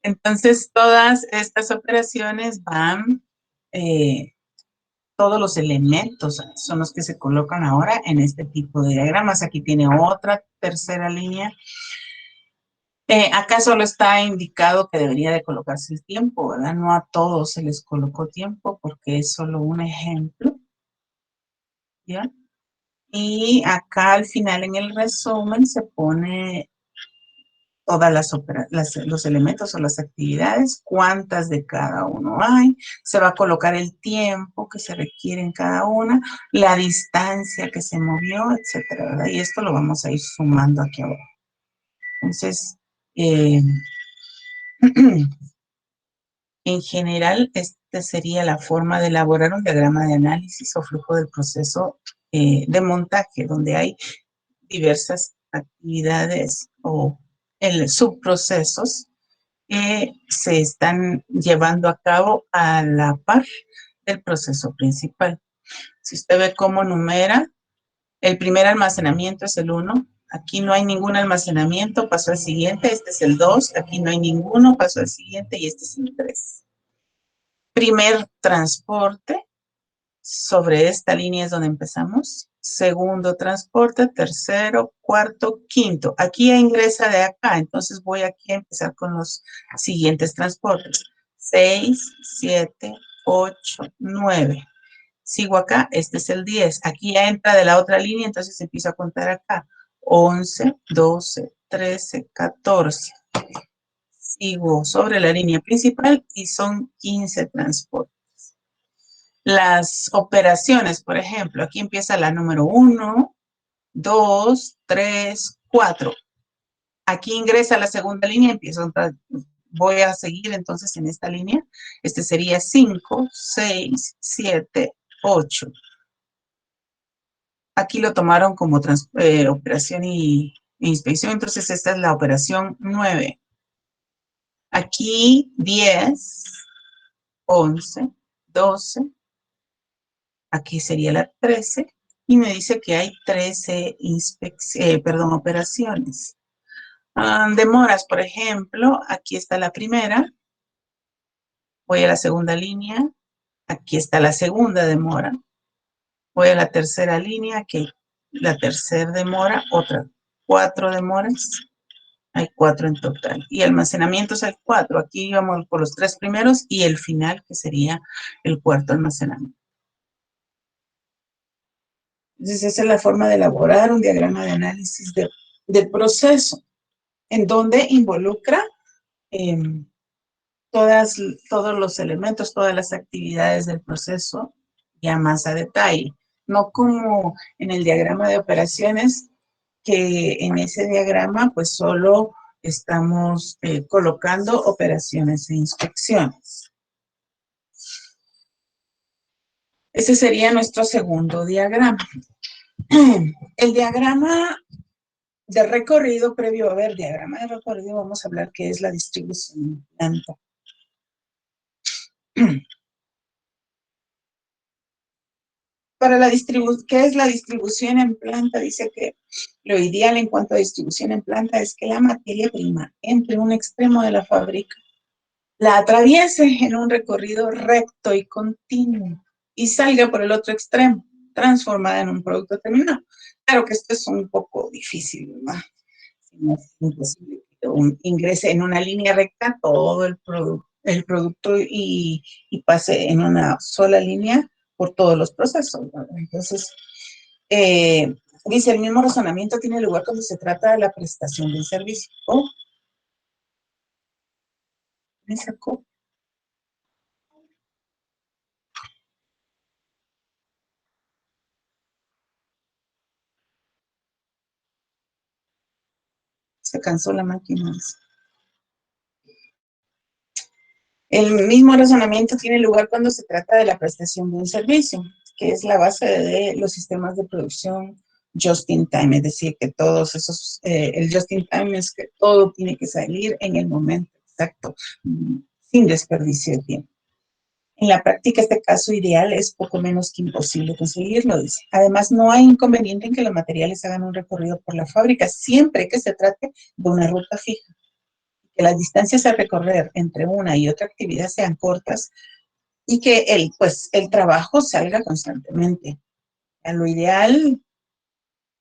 Entonces, todas estas operaciones van, eh, todos los elementos son los que se colocan ahora en este tipo de diagramas. Aquí tiene otra tercera línea. Acá solo está indicado que debería de colocarse el tiempo, ¿verdad? No a todos se les colocó tiempo porque es solo un ejemplo, ¿ya? Y acá al final en el resumen se pone todas los elementos o las actividades, cuántas de cada uno hay, se va a colocar el tiempo que se requiere en cada una, la distancia que se movió, etcétera, ¿verdad? Y esto lo vamos a ir sumando aquí abajo. Entonces, en general, esta sería la forma de elaborar un diagrama de análisis o flujo del proceso de montaje, donde hay diversas actividades o subprocesos que se están llevando a cabo a la par del proceso principal. Si usted ve cómo numera, el primer almacenamiento es el 1, aquí no hay ningún almacenamiento, pasó al siguiente, este es el 2, aquí no hay ninguno, pasó al siguiente y este es el 3. Primer transporte, sobre esta línea es donde empezamos. Segundo transporte, tercero, cuarto, quinto. Aquí ingresa de acá, entonces voy aquí a empezar con los siguientes transportes. 6, 7, 8, 9. Sigo acá, este es el 10. Aquí ya entra de la otra línea, entonces empiezo a contar acá. 11, 12, 13, 14. Sigo sobre la línea principal y son 15 transportes. Las operaciones, por ejemplo, aquí empieza la número 1, 2, 3, 4. Aquí ingresa la segunda línea, voy a seguir entonces en esta línea. Este sería 5, 6, 7, 8. Aquí lo tomaron como operación e inspección, entonces esta es la operación 9. Aquí 10, 11, 12. Aquí sería la 13 y me dice que hay 13 operaciones. Demoras, por ejemplo, aquí está la primera, voy a la segunda línea, aquí está la segunda demora, voy a la tercera línea, aquí la tercera demora, otra 4 demoras, hay 4 en total. Y almacenamientos hay 4, aquí vamos por los 3 primeros y el final que sería el cuarto almacenamiento. Entonces, esa es la forma de elaborar un diagrama de análisis del proceso, en donde involucra eh, todos los elementos, todas las actividades del proceso, ya más a detalle. No como en el diagrama de operaciones, que en ese diagrama pues solo estamos colocando operaciones e inspecciones. Ese sería nuestro segundo diagrama. El diagrama de recorrido previo, a ver, diagrama de recorrido, vamos a hablar qué es la distribución en planta. Para la distribución, ¿qué es la distribución en planta? Dice que lo ideal en cuanto a distribución en planta es que la materia prima entre un extremo de la fábrica, la atraviese en un recorrido recto y continuo y salga por el otro extremo, transformada en un producto terminado. Claro que esto es un poco difícil, ¿verdad? No es imposible que ingrese en una línea recta todo el producto y pase en una sola línea por todos los procesos, ¿verdad? Entonces, dice, el mismo razonamiento tiene lugar cuando se trata de la prestación del servicio. Oh, me sacó. Se cansó la máquina. El mismo razonamiento tiene lugar cuando se trata de la prestación de un servicio, que es la base de los sistemas de producción just in time, es decir, que todos esos, el just in time es que todo tiene que salir en el momento exacto, sin desperdicio de tiempo. En la práctica, este caso ideal es poco menos que imposible conseguirlo, dice. Además, no hay inconveniente en que los materiales hagan un recorrido por la fábrica, siempre que se trate de una ruta fija. Que las distancias a recorrer entre una y otra actividad sean cortas y que el trabajo salga constantemente. A lo ideal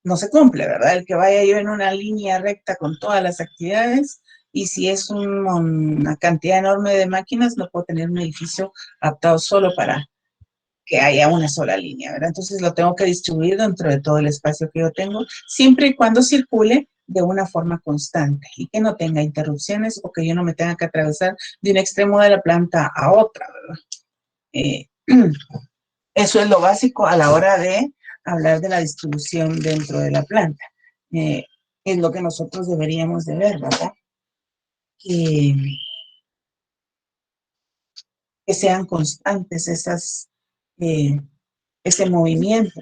no se cumple, ¿verdad? El que vaya yo en una línea recta con todas las actividades y si es una cantidad enorme de máquinas, no puedo tener un edificio adaptado solo para que haya una sola línea, ¿verdad? Entonces lo tengo que distribuir dentro de todo el espacio que yo tengo, siempre y cuando circule de una forma constante y que no tenga interrupciones o que yo no me tenga que atravesar de un extremo de la planta a otra, ¿verdad? Eh, eso es lo básico a la hora de hablar de la distribución dentro de la planta. Es lo que nosotros deberíamos de ver, ¿verdad? Que, que sean constantes ese movimiento.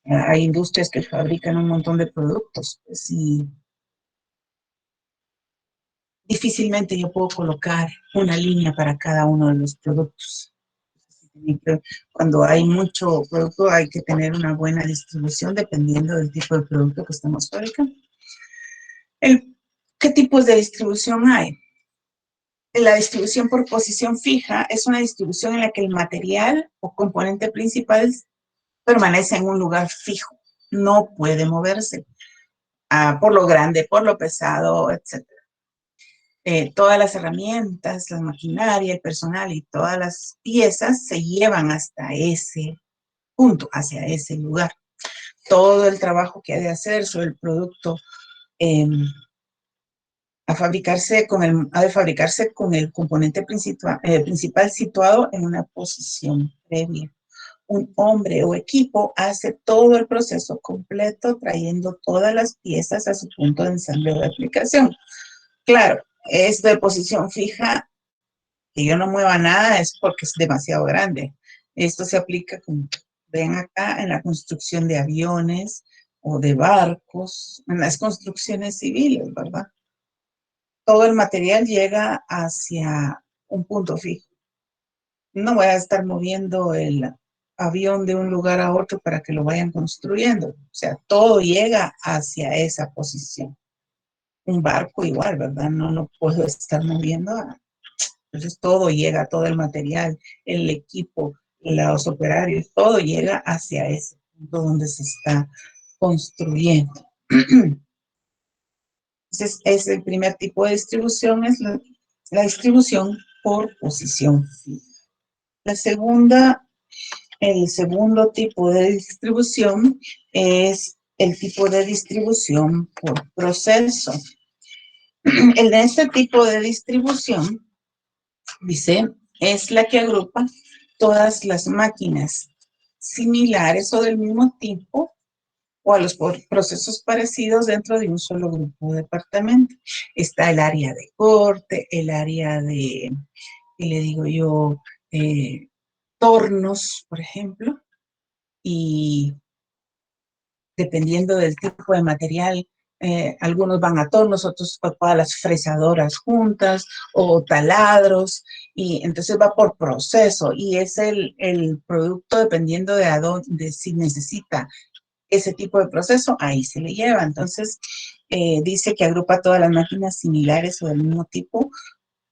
Hay industrias que fabrican un montón de productos, pues, y difícilmente yo puedo colocar una línea para cada uno de los productos. Cuando hay mucho producto hay que tener una buena distribución dependiendo del tipo de producto que estamos fabricando. ¿Qué tipos de distribución hay? La distribución por posición fija es una distribución en la que el material o componente principal permanece en un lugar fijo, no puede moverse por lo grande, por lo pesado, etc. Todas las herramientas, la maquinaria, el personal y todas las piezas se llevan hasta ese punto, hacia ese lugar. Todo el trabajo que ha de hacer sobre el producto eh, ha de fabricarse con el componente principal situado en una posición previa. Un hombre o equipo hace todo el proceso completo trayendo todas las piezas a su punto de ensamble o de aplicación. Claro, es de posición fija, que yo no mueva nada es porque es demasiado grande. Esto se aplica, como ven acá, en la construcción de aviones o de barcos, en las construcciones civiles, ¿verdad? Todo el material llega hacia un punto fijo. No voy a estar moviendo el avión de un lugar a otro para que lo vayan construyendo. O sea, todo llega hacia esa posición. Un barco igual, ¿verdad? No lo puedo estar moviendo. Entonces todo llega, todo el material, el equipo, los operarios, todo llega hacia ese punto donde se está construyendo. Entonces, es el primer tipo de distribución, es la distribución por posición fija. El segundo tipo de distribución es el tipo de distribución por proceso. El de este tipo de distribución, dice, es la que agrupa todas las máquinas similares o del mismo tipo o a los procesos parecidos dentro de un solo grupo de departamento. Está el área de corte, el área de, ¿qué le digo yo? Tornos, por ejemplo, y dependiendo del tipo de material, algunos van a tornos, otros a todas las fresadoras juntas o taladros, y entonces va por proceso y es el producto dependiendo de a dónde, si necesita ese tipo de proceso, ahí se le lleva. Entonces, dice que agrupa todas las máquinas similares o del mismo tipo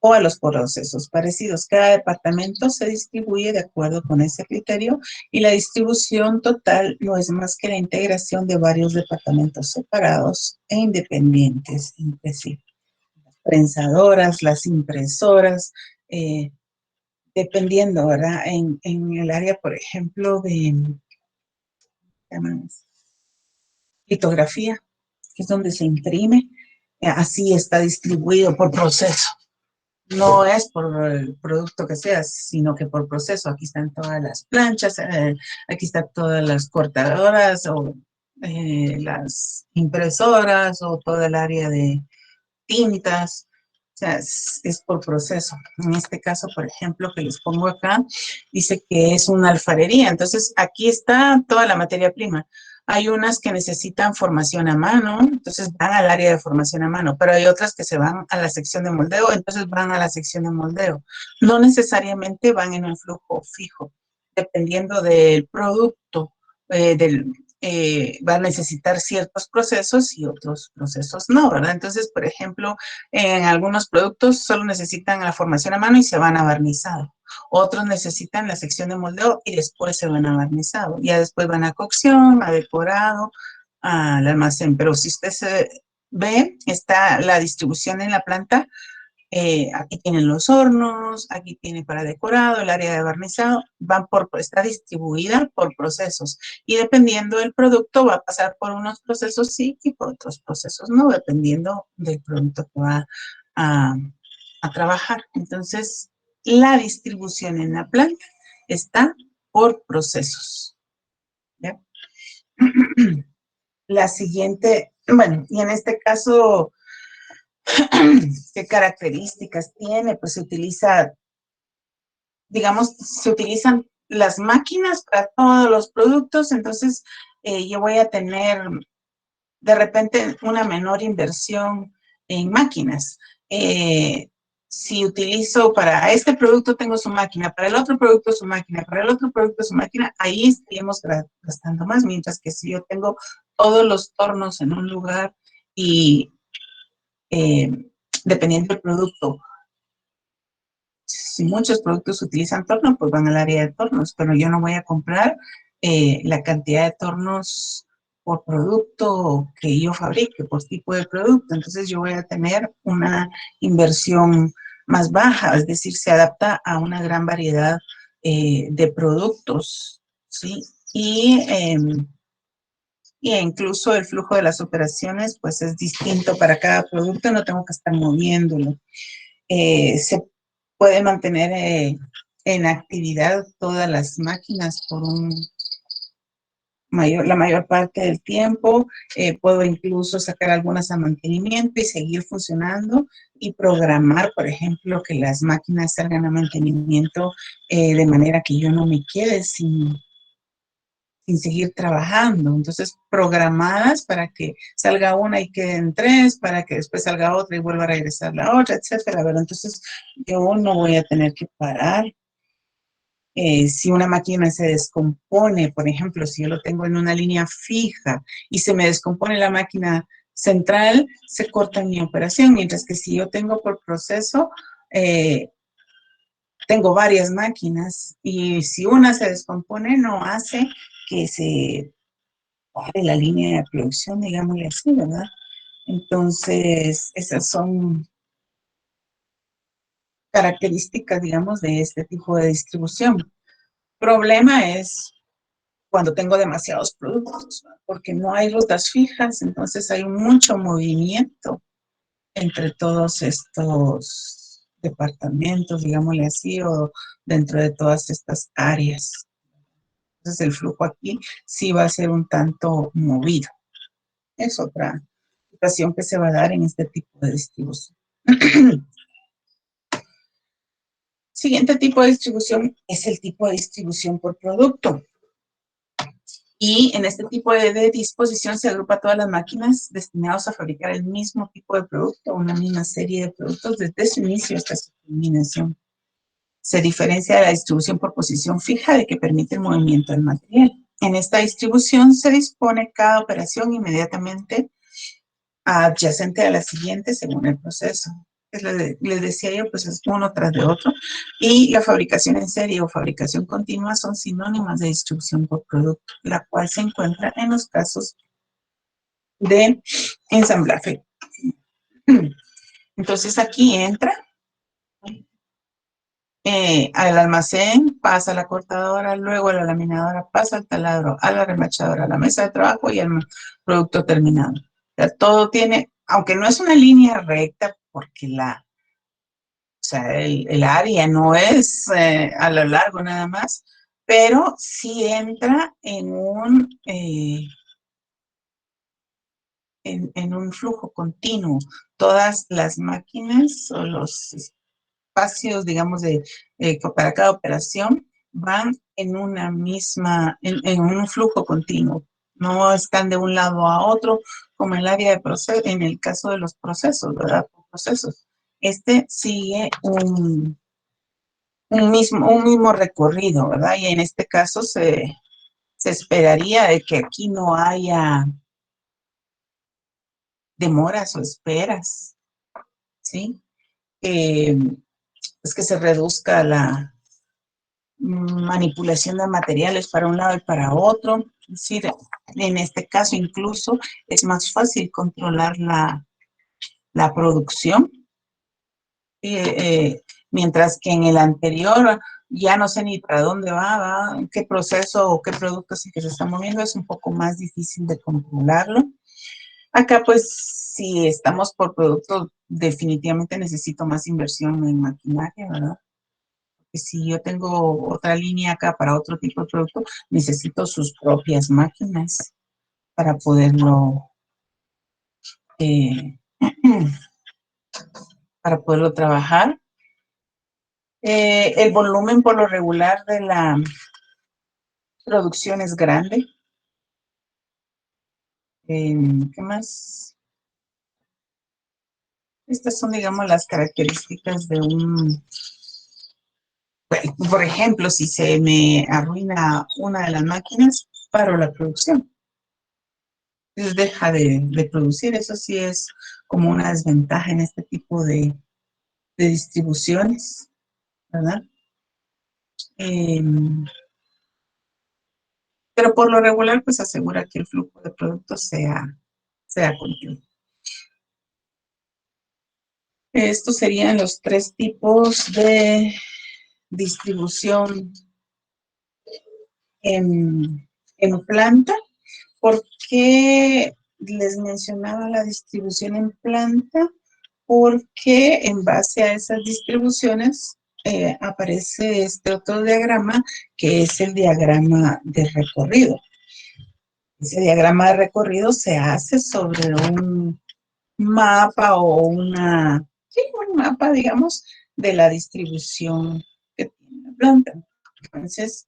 o a los procesos parecidos. Cada departamento se distribuye de acuerdo con ese criterio y la distribución total no es más que la integración de varios departamentos separados e independientes entre sí. Las prensadoras, las impresoras, dependiendo, ¿verdad? En el área, por ejemplo, de litografía, que es donde se imprime, así está distribuido por proceso. No es por el producto que sea, sino que por proceso. Aquí están todas las planchas, aquí están todas las cortadoras, o las impresoras o toda el área de tintas. O sea, es por proceso. En este caso, por ejemplo, que les pongo acá, dice que es una alfarería. Entonces, aquí está toda la materia prima. Hay unas que necesitan formación a mano, entonces van al área de formación a mano, pero hay otras que se van a la sección de moldeo, entonces van a la sección de moldeo. No necesariamente van en un flujo fijo, dependiendo del producto, va a necesitar ciertos procesos y otros procesos no, ¿verdad? Entonces, por ejemplo, en algunos productos solo necesitan la formación a mano y se van a barnizado. Otros necesitan la sección de moldeo y después se van a barnizado. Ya después van a cocción, a decorado, al almacén. Pero si usted se ve, está la distribución en la planta. Aquí tienen los hornos, aquí tiene para decorado, el área de barnizado, está distribuida por procesos y dependiendo del producto va a pasar por unos procesos sí y por otros procesos no, dependiendo del producto que va a, a trabajar. Entonces, la distribución en la planta está por procesos. ¿Ya? La siguiente, bueno, y en este caso, ¿qué características tiene? Pues se utiliza, digamos, se utilizan las máquinas para todos los productos, entonces yo voy a tener de repente una menor inversión en máquinas. Si utilizo para este producto tengo su máquina, para el otro producto su máquina, para el otro producto su máquina, ahí estaríamos gastando más, mientras que si yo tengo todos los tornos en un lugar y eh, dependiendo del producto, si muchos productos utilizan torno, pues van al área de tornos, pero yo no voy a comprar la cantidad de tornos por producto que yo fabrique, por tipo de producto. Entonces yo voy a tener una inversión más baja, es decir, se adapta a una gran variedad de productos, ¿sí? Y incluso el flujo de las operaciones, pues es distinto para cada producto, no tengo que estar moviéndolo. Se puede mantener en actividad todas las máquinas por la mayor parte del tiempo. Puedo incluso sacar algunas a mantenimiento y seguir funcionando y programar, por ejemplo, que las máquinas salgan a mantenimiento de manera que yo no me quede sin seguir trabajando. Entonces, programadas para que salga una y queden tres, para que después salga otra y vuelva a regresar la otra, etcétera, ¿verdad? Entonces, yo no voy a tener que parar. Si una máquina se descompone, por ejemplo, si yo lo tengo en una línea fija y se me descompone la máquina central, se corta mi operación, mientras que si yo tengo por proceso, eh, tengo varias máquinas y si una se descompone, no hace que se de la línea de producción, digámosle así, ¿verdad? Entonces, esas son características, digamos, de este tipo de distribución. Problema es cuando tengo demasiados productos, ¿no? Porque no hay rutas fijas, entonces hay mucho movimiento entre todos estos departamentos, digámosle así, o dentro de todas estas áreas. Entonces, el flujo aquí sí va a ser un tanto movido. Es otra situación que se va a dar en este tipo de distribución. Siguiente tipo de distribución es el tipo de distribución por producto. Y en este tipo de disposición se agrupa todas las máquinas destinadas a fabricar el mismo tipo de producto, una misma serie de productos desde su inicio hasta su terminación. Se diferencia de la distribución por posición fija de que permite el movimiento del material. En esta distribución se dispone cada operación inmediatamente adyacente a la siguiente según el proceso. Les decía yo, pues es uno tras de otro. Y la fabricación en serie o fabricación continua son sinónimas de distribución por producto, la cual se encuentra en los casos de ensamblaje. Entonces aquí entra al almacén, pasa a la cortadora, luego a la laminadora, pasa al taladro, a la remachadora, a la mesa de trabajo y al producto terminado. O sea, todo tiene, aunque no es una línea recta, porque o sea, el área no es a lo largo nada más, pero sí entra en en un flujo continuo. Todas las máquinas o los espacios, digamos, para cada operación van en una misma, en un flujo continuo. No están de un lado a otro, como en el área de proceso, en el caso de los procesos, ¿verdad? Procesos. Este sigue un mismo recorrido, ¿verdad? Y en este caso se esperaría de que aquí no haya demoras o esperas, ¿sí? Es que se reduzca la manipulación de materiales para un lado y para otro. Es decir, en este caso incluso es más fácil controlar la producción, mientras que en el anterior ya no sé ni para dónde va, qué proceso o qué producto es el que se está moviendo, es un poco más difícil de controlarlo. Acá, pues, si estamos por producto, definitivamente necesito más inversión en maquinaria, ¿verdad? Porque si yo tengo otra línea acá para otro tipo de producto, necesito sus propias máquinas para poderlo, eh, para poderlo trabajar. El volumen por lo regular de la producción es grande. ¿Qué más? Estas son, digamos, las características de por ejemplo, si se me arruina una de las máquinas, paro la producción. Entonces deja de producir. Eso sí es como una desventaja en este tipo de distribuciones, ¿verdad? Eh, pero por lo regular, pues asegura que el flujo de productos sea continuo. Estos serían los tres tipos de distribución en planta. ¿Por qué les mencionaba la distribución en planta? Porque en base a esas distribuciones aparece este otro diagrama, que es el diagrama de recorrido. Ese diagrama de recorrido se hace sobre un mapa o sí, un mapa, digamos, de la distribución que tiene la planta. Entonces,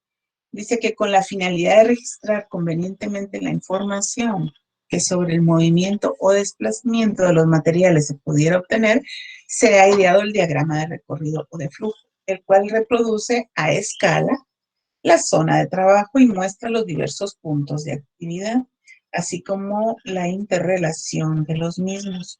dice que con la finalidad de registrar convenientemente la información que sobre el movimiento o desplazamiento de los materiales se pudiera obtener, se ha ideado el diagrama de recorrido o de flujo, el cual reproduce a escala la zona de trabajo y muestra los diversos puntos de actividad, así como la interrelación de los mismos.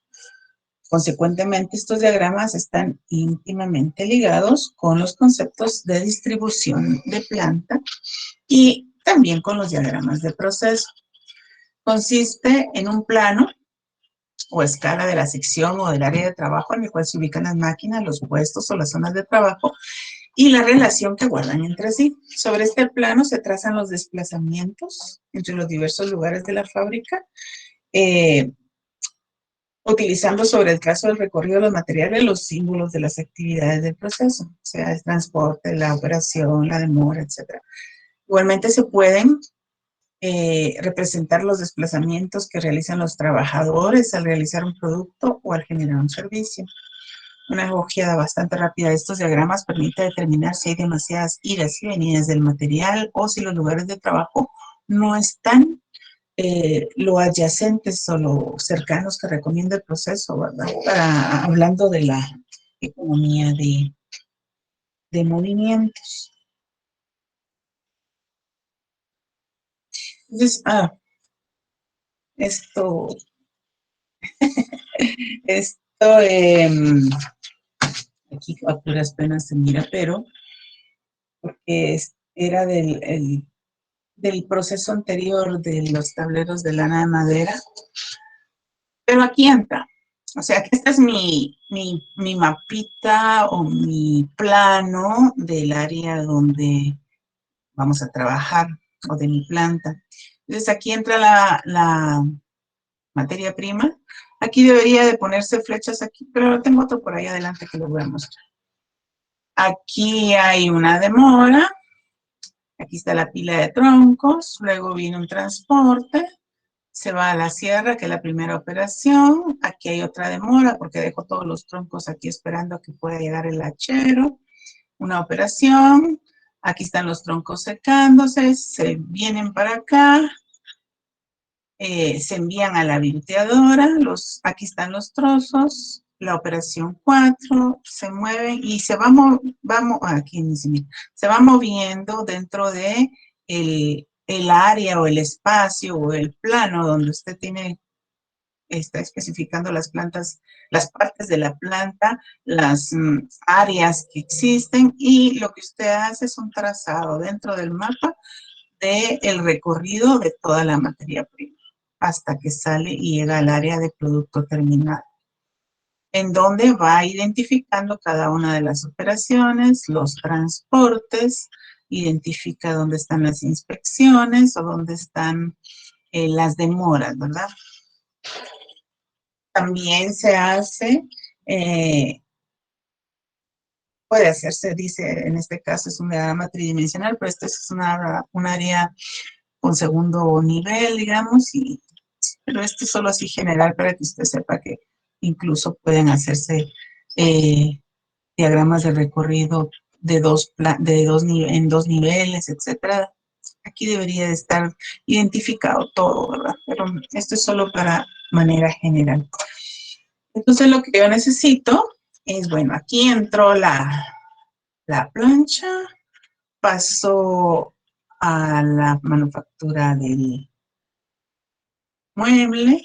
Consecuentemente, estos diagramas están íntimamente ligados con los conceptos de distribución de planta y también con los diagramas de proceso. Consiste en un plano o escala de la sección o del área de trabajo en el cual se ubican las máquinas, los puestos o las zonas de trabajo y la relación que guardan entre sí. Sobre este plano se trazan los desplazamientos entre los diversos lugares de la fábrica, utilizando sobre el trazo del recorrido de los materiales los símbolos de las actividades del proceso, o sea, el transporte, la operación, la demora, etc. Igualmente se pueden representar los desplazamientos que realizan los trabajadores al realizar un producto o al generar un servicio. Una ojeada bastante rápida de estos diagramas permite determinar si hay demasiadas idas y venidas del material o si los lugares de trabajo no están lo adyacentes o lo cercanos que recomienda el proceso, ¿verdad? Hablando de la economía de movimientos. Entonces, esto, esto, aquí a puras penas se mira, pero porque era del proceso anterior de los tableros de lana de madera, pero aquí entra. O sea, que este es mi mapita o mi plano del área donde vamos a trabajar o de mi planta. Entonces aquí entra la materia prima. Aquí debería de ponerse flechas aquí, pero tengo otro por ahí adelante que lo voy a mostrar. Aquí hay una demora. Aquí está la pila de troncos. Luego viene un transporte. Se va a la sierra, que es la primera operación. Aquí hay otra demora porque dejo todos los troncos aquí esperando a que pueda llegar el hachero. Una operación. Aquí están los troncos secándose. Se vienen para acá. Se envían a la virteadora. Aquí están los trozos. La operación 4 se mueve y se va, aquí se va moviendo dentro de el área o el espacio o el plano donde usted está especificando las plantas, las partes de la planta, las áreas que existen, y lo que usted hace es un trazado dentro del mapa del recorrido de toda la materia prima hasta que sale y llega al área de producto terminado, en donde va identificando cada una de las operaciones, los transportes, identifica dónde están las inspecciones o dónde están las demoras, ¿verdad? También se hace, puede hacerse, dice, en este caso es un diagrama tridimensional, pero este es un área con segundo nivel, digamos, pero este es solo así general para que usted sepa que incluso pueden hacerse diagramas de recorrido en dos niveles, etcétera. Aquí debería de estar identificado todo, ¿verdad? Pero esto es solo para manera general. Entonces lo que yo necesito es, bueno, aquí entró la plancha, pasó a la manufactura del mueble,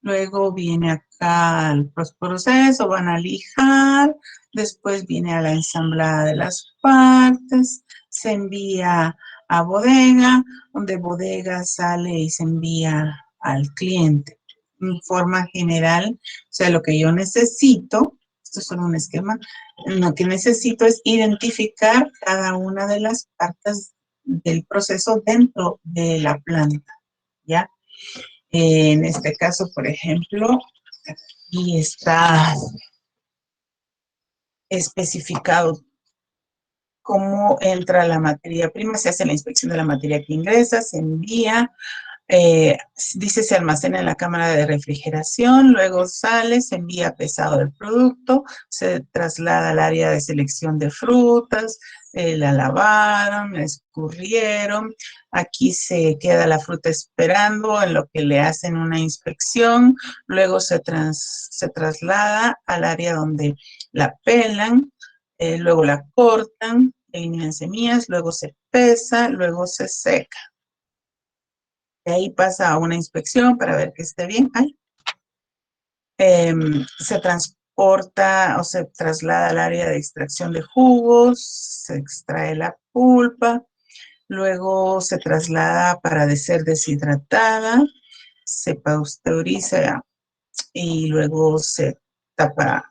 luego viene acá al proceso, van a lijar, después viene a la ensamblada de las partes, se envía a bodega, donde bodega sale y se envía al cliente. En forma general, o sea, lo que yo necesito, esto es solo un esquema, lo que necesito es identificar cada una de las partes del proceso dentro de la planta, ¿ya? En este caso, por ejemplo, aquí está especificado cómo entra la materia prima, se hace la inspección de la materia que ingresa, se envía, dice se almacena en la cámara de refrigeración, luego sale, se envía pesado el producto, se traslada al área de selección de frutas, la lavaron, la escurrieron, aquí se queda la fruta esperando en lo que le hacen una inspección, luego se traslada al área donde la pelan, luego la cortan, eliminan semillas, luego se pesa, luego se seca. De ahí pasa a una inspección para ver que esté bien. Se transporta o se traslada al área de extracción de jugos, se extrae la pulpa, luego se traslada para ser deshidratada, se pasteuriza y luego se tapa.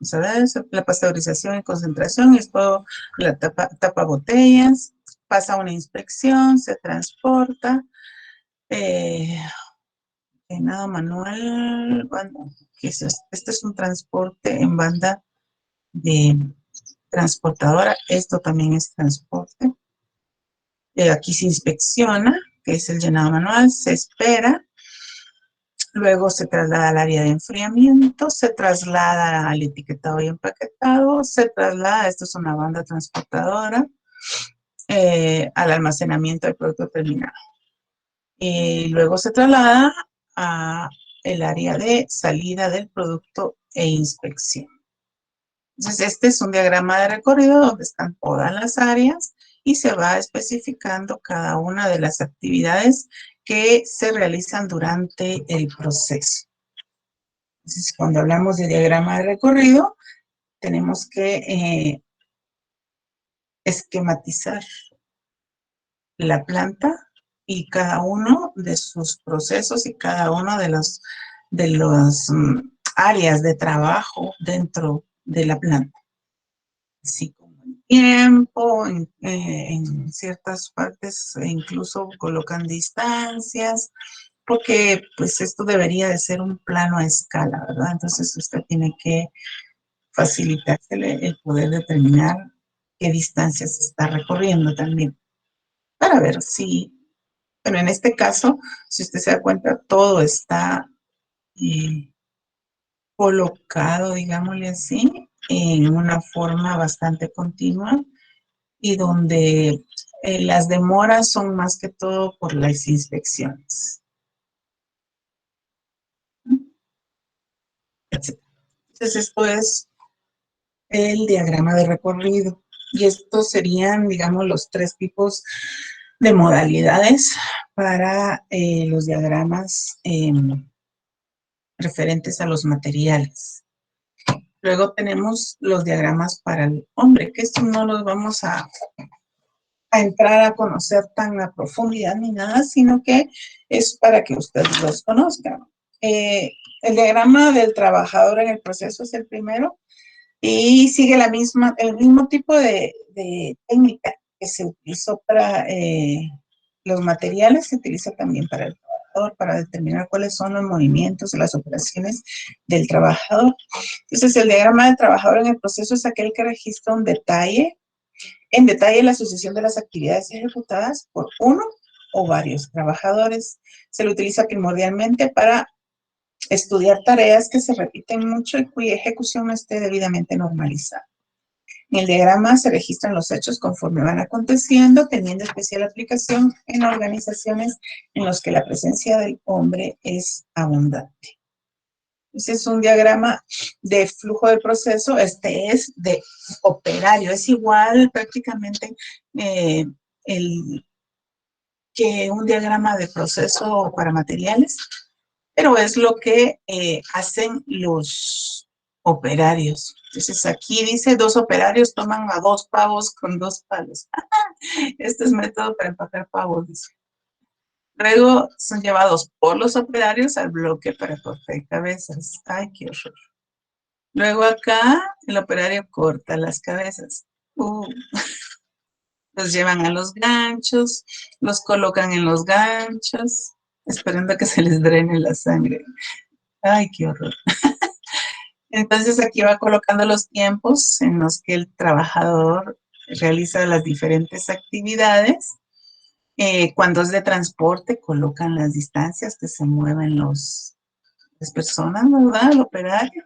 ¿Sabes? La pasteurización y concentración es todo, la tapa botellas, pasa una inspección, se transporta, nada manual, bueno, ¿qué es esto? Este es un transporte en banda de transportadora, esto también es transporte. Aquí se inspecciona, que es el llenado manual, se espera, luego se traslada al área de enfriamiento, se traslada al etiquetado y empaquetado, se traslada, esto es una banda transportadora, al almacenamiento del producto terminado. Y luego se traslada a el área de salida del producto e inspección. Entonces, este es un diagrama de recorrido donde están todas las áreas y se va especificando cada una de las actividades que se realizan durante el proceso. Entonces, cuando hablamos de diagrama de recorrido, tenemos que esquematizar la planta y cada uno de sus procesos y cada uno de los áreas de trabajo dentro de la planta. Así como en tiempo, en ciertas partes incluso colocan distancias, porque pues esto debería de ser un plano a escala, ¿verdad? Entonces usted tiene que facilitársele el poder determinar qué distancias está recorriendo también, para ver si Pero en este caso, si usted se da cuenta, todo está eh, colocado, digámosle así, en una forma bastante continua y donde las demoras son más que todo por las inspecciones. Entonces, esto es el diagrama de recorrido. Y estos serían, digamos, los tres tipos de modalidades para los diagramas referentes a los materiales. Luego tenemos los diagramas para el hombre, que estos no los vamos a entrar a conocer tan a profundidad ni nada, sino que es para que ustedes los conozcan. El diagrama del trabajador en el proceso es el primero y sigue el mismo tipo de técnica que se utilizó para los materiales, se utiliza también para el trabajador, para determinar cuáles son los movimientos y las operaciones del trabajador. Entonces, el diagrama del trabajador en el proceso es aquel que registra en detalle la sucesión de las actividades ejecutadas por uno o varios trabajadores. Se lo utiliza primordialmente para estudiar tareas que se repiten mucho y cuya ejecución no esté debidamente normalizada. En el diagrama se registran los hechos conforme van aconteciendo, teniendo especial aplicación en organizaciones en las que la presencia del hombre es abundante. Ese es un diagrama de flujo de proceso, este es de operario, es igual prácticamente el, que un diagrama de proceso para materiales, pero es lo que hacen los operarios. Entonces aquí dice 2 operarios toman a 2 pavos con 2 palos. Este es método para empacar pavos, dice. Luego son llevados por los operarios al bloque para cortar cabezas. Ay, qué horror. Luego acá el operario corta las cabezas. Los llevan a los ganchos, los colocan en los ganchos, esperando a que se les drene la sangre. Ay, qué horror. Entonces aquí va colocando los tiempos en los que el trabajador realiza las diferentes actividades. Cuando es de transporte, colocan las distancias que se mueven las personas, ¿verdad? El operario.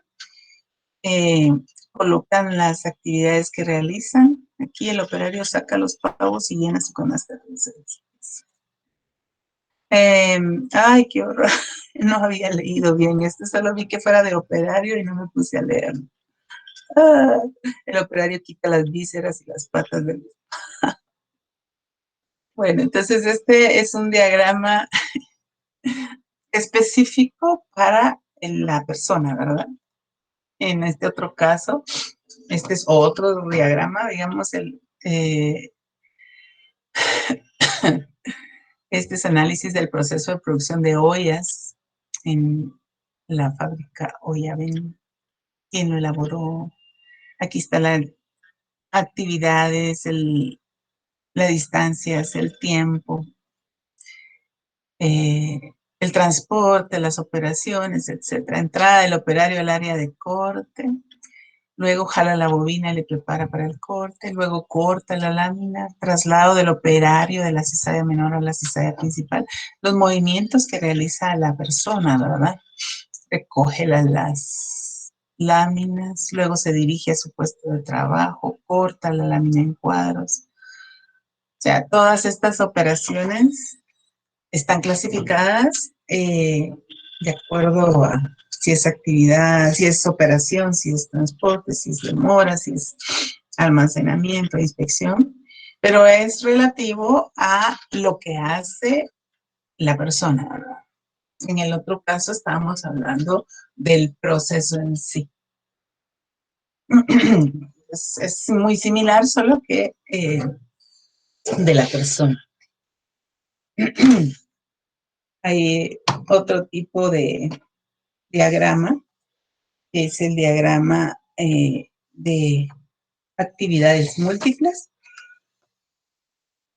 Eh, Colocan las actividades que realizan. Aquí el operario saca los pavos y llena su canasta de dulces. Ay, qué horror. No había leído bien esto, solo vi que fuera de operario y no me puse a leer. Ah, el operario quita las vísceras y las patas del... Bueno, entonces este es un diagrama específico para la persona, ¿verdad? En este otro caso, este es otro diagrama, digamos, este es análisis del proceso de producción de ollas en la fábrica Ollaven. ¿Quién lo elaboró? Aquí está la actividades, las distancias, el tiempo, eh, el transporte, las operaciones, etcétera. Entrada del operario al área de corte, luego jala la bobina y le prepara para el corte, luego corta la lámina, traslado del operario de la cizalla menor a la cizalla principal, los movimientos que realiza la persona, ¿verdad? Recoge las láminas, luego se dirige a su puesto de trabajo, corta la lámina en cuadros. O sea, todas estas operaciones están clasificadas de acuerdo a si es actividad, si es operación, si es transporte, si es demora, si es almacenamiento, inspección, pero es relativo a lo que hace la persona, ¿verdad? En el otro caso estábamos hablando del proceso en sí. Es muy similar, solo que de la persona. Hay otro tipo de diagrama, que es el diagrama de actividades múltiples.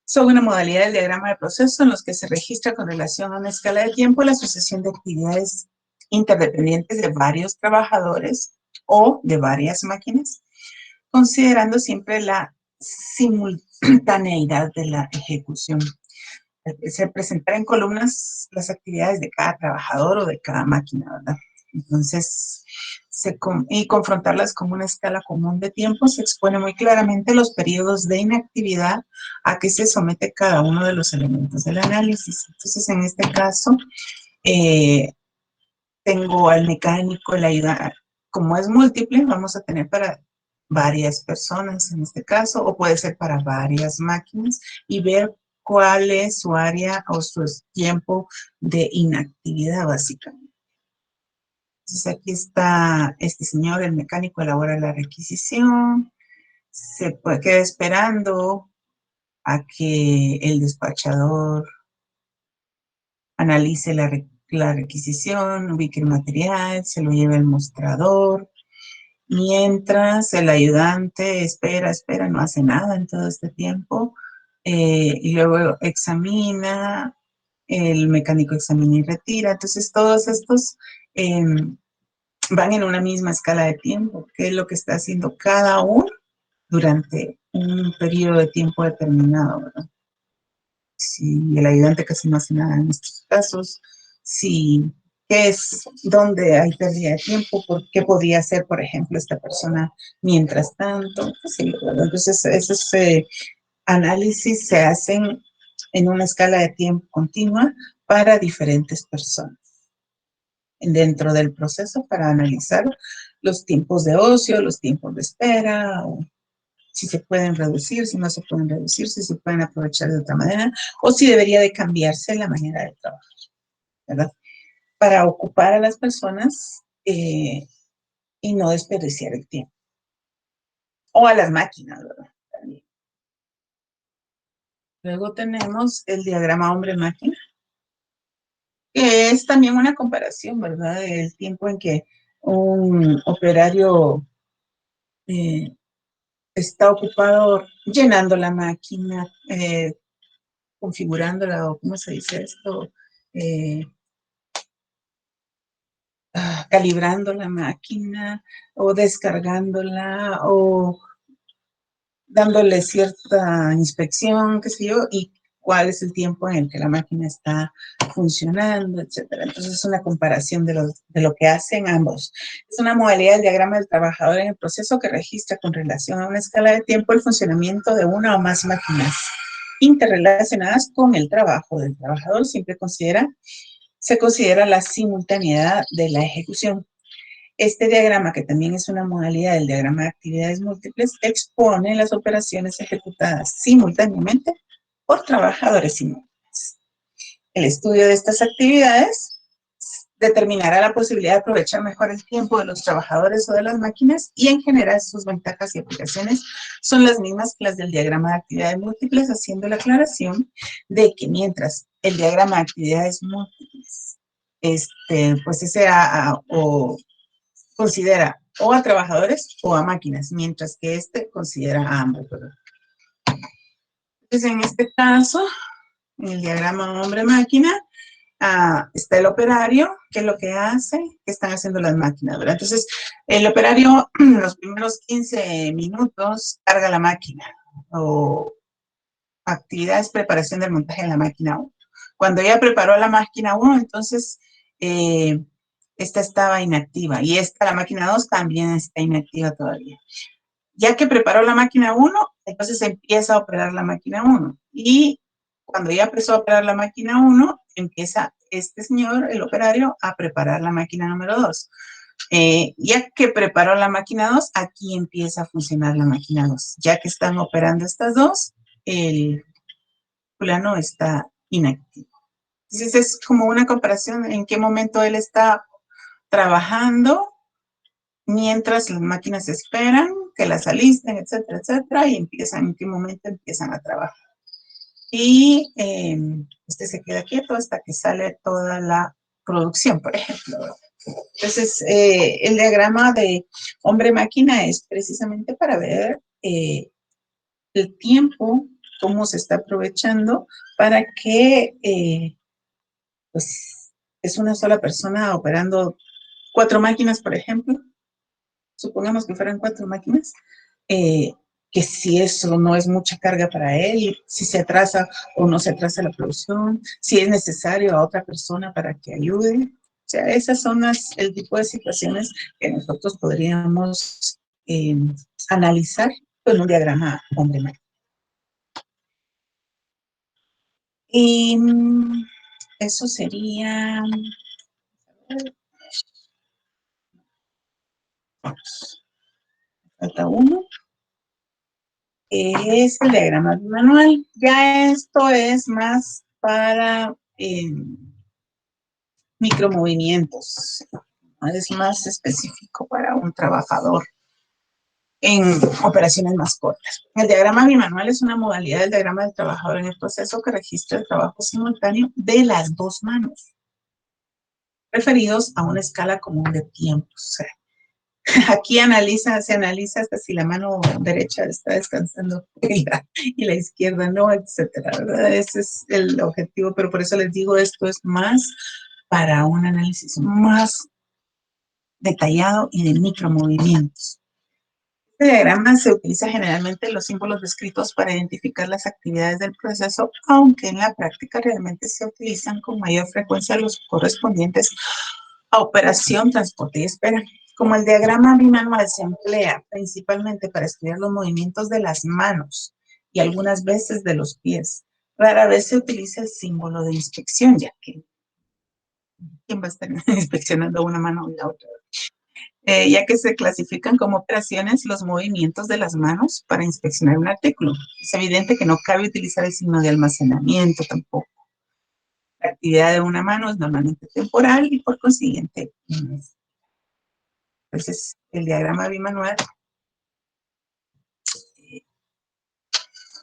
Son una modalidad del diagrama de proceso en los que se registra con relación a una escala de tiempo la sucesión de actividades interdependientes de varios trabajadores o de varias máquinas, considerando siempre la simultaneidad de la ejecución. Se presentar en columnas las actividades de cada trabajador o de cada máquina, ¿verdad? Entonces, y confrontarlas con una escala común de tiempo, se expone muy claramente los periodos de inactividad a que se somete cada uno de los elementos del análisis. Entonces, en este caso, eh, tengo al mecánico, el ayudante, como es múltiple, vamos a tener para varias personas en este caso, o puede ser para varias máquinas, y ver cuál es su área o su tiempo de inactividad, básicamente. Entonces aquí está este señor, el mecánico, elabora la requisición, se queda esperando a que el despachador analice la requisición, ubique el material, se lo lleve al mostrador, mientras el ayudante espera, no hace nada en todo este tiempo, y luego examina, el mecánico examina y retira. Entonces, todos estos eh, van en una misma escala de tiempo, que es lo que está haciendo cada uno durante un periodo de tiempo determinado, ¿verdad? Si el ayudante casi no hace nada en estos casos, si qué es, dónde hay pérdida de tiempo, por qué podría hacer, por ejemplo, esta persona mientras tanto. Sí, entonces, esos análisis se hacen en una escala de tiempo continua para diferentes personas dentro del proceso para analizar los tiempos de ocio, los tiempos de espera, o si se pueden reducir, si no se pueden reducir, si se pueden aprovechar de otra manera, o si debería de cambiarse la manera de trabajar, ¿verdad? Para ocupar a las personas y no desperdiciar el tiempo. O a las máquinas, ¿verdad? También. Luego tenemos el diagrama hombre-máquina, que es también una comparación, ¿verdad? Del tiempo en que un operario está ocupado llenando la máquina, configurándola, o ¿cómo se dice esto? Eh, calibrando la máquina, o descargándola, o dándole cierta inspección, qué sé yo, y cuál es el tiempo en el que la máquina está funcionando, etcétera. Entonces, es una comparación de lo que hacen ambos. Es una modalidad del diagrama del trabajador en el proceso que registra con relación a una escala de tiempo el funcionamiento de una o más máquinas interrelacionadas con el trabajo del trabajador. Se considera la simultaneidad de la ejecución. Este diagrama, que también es una modalidad del diagrama de actividades múltiples, expone las operaciones ejecutadas simultáneamente por trabajadores simultáneos. El estudio de estas actividades determinará la posibilidad de aprovechar mejor el tiempo de los trabajadores o de las máquinas, y en general sus ventajas y aplicaciones son las mismas que las del diagrama de actividades múltiples, haciendo la aclaración de que mientras el diagrama de actividades múltiples pues ese o considera o a trabajadores o a máquinas, mientras que este considera a ambos, ¿verdad? Entonces, en este caso, en el diagrama hombre-máquina, está el operario, qué es lo que hace, qué están haciendo las máquinas, ¿verdad? Entonces, el operario, los primeros 15 minutos, carga la máquina, o actividades, preparación del montaje de la máquina 1. Cuando ya preparó la máquina 1, entonces, esta estaba inactiva, y la máquina 2, también está inactiva todavía. Ya que preparó la máquina 1, entonces empieza a operar la máquina 1. Y cuando ya empezó a operar la máquina 1, empieza este señor, el operario, a preparar la máquina número 2. Ya que preparó la máquina 2, aquí empieza a funcionar la máquina 2. Ya que están operando estas dos, el fulano está inactivo. Entonces es como una comparación en qué momento él está trabajando mientras las máquinas esperan que las alisten, etcétera, etcétera, y en qué momento empiezan a trabajar. Y usted se queda quieto hasta que sale toda la producción, por ejemplo. Entonces, el diagrama de hombre-máquina es precisamente para ver el tiempo, cómo se está aprovechando para que, pues, es una sola persona operando 4 máquinas, por ejemplo. Supongamos que fueran 4 máquinas, que si eso no es mucha carga para él, si se atrasa o no se atrasa la producción, si es necesario a otra persona para que ayude. O sea, esas son el tipo de situaciones que nosotros podríamos eh, analizar con un diagrama hombre-máquina. Y eso sería... Vamos, falta uno. Es el diagrama manual. Ya esto es más para micromovimientos. Es más específico para un trabajador en operaciones más cortas. El diagrama bimanual es una modalidad del diagrama del trabajador en el proceso que registra el trabajo simultáneo de las dos manos, referidos a una escala común de tiempos. O sea, aquí se analiza hasta si la mano derecha está descansando y la izquierda no, etcétera, ¿verdad? Ese es el objetivo, pero por eso les digo, esto es más para un análisis más detallado y de micromovimientos. Este diagrama se utiliza generalmente los símbolos descritos para identificar las actividades del proceso, aunque en la práctica realmente se utilizan con mayor frecuencia los correspondientes a operación, transporte y espera. Como el diagrama bimanual se emplea principalmente para estudiar los movimientos de las manos y algunas veces de los pies, rara vez se utiliza el símbolo de inspección, ya que ¿quién va a estar inspeccionando una mano y la otra? Ya que se clasifican como operaciones los movimientos de las manos para inspeccionar un artículo. Es evidente que no cabe utilizar el signo de almacenamiento tampoco. La actividad de una mano es normalmente temporal y por consiguiente, entonces el diagrama bimanual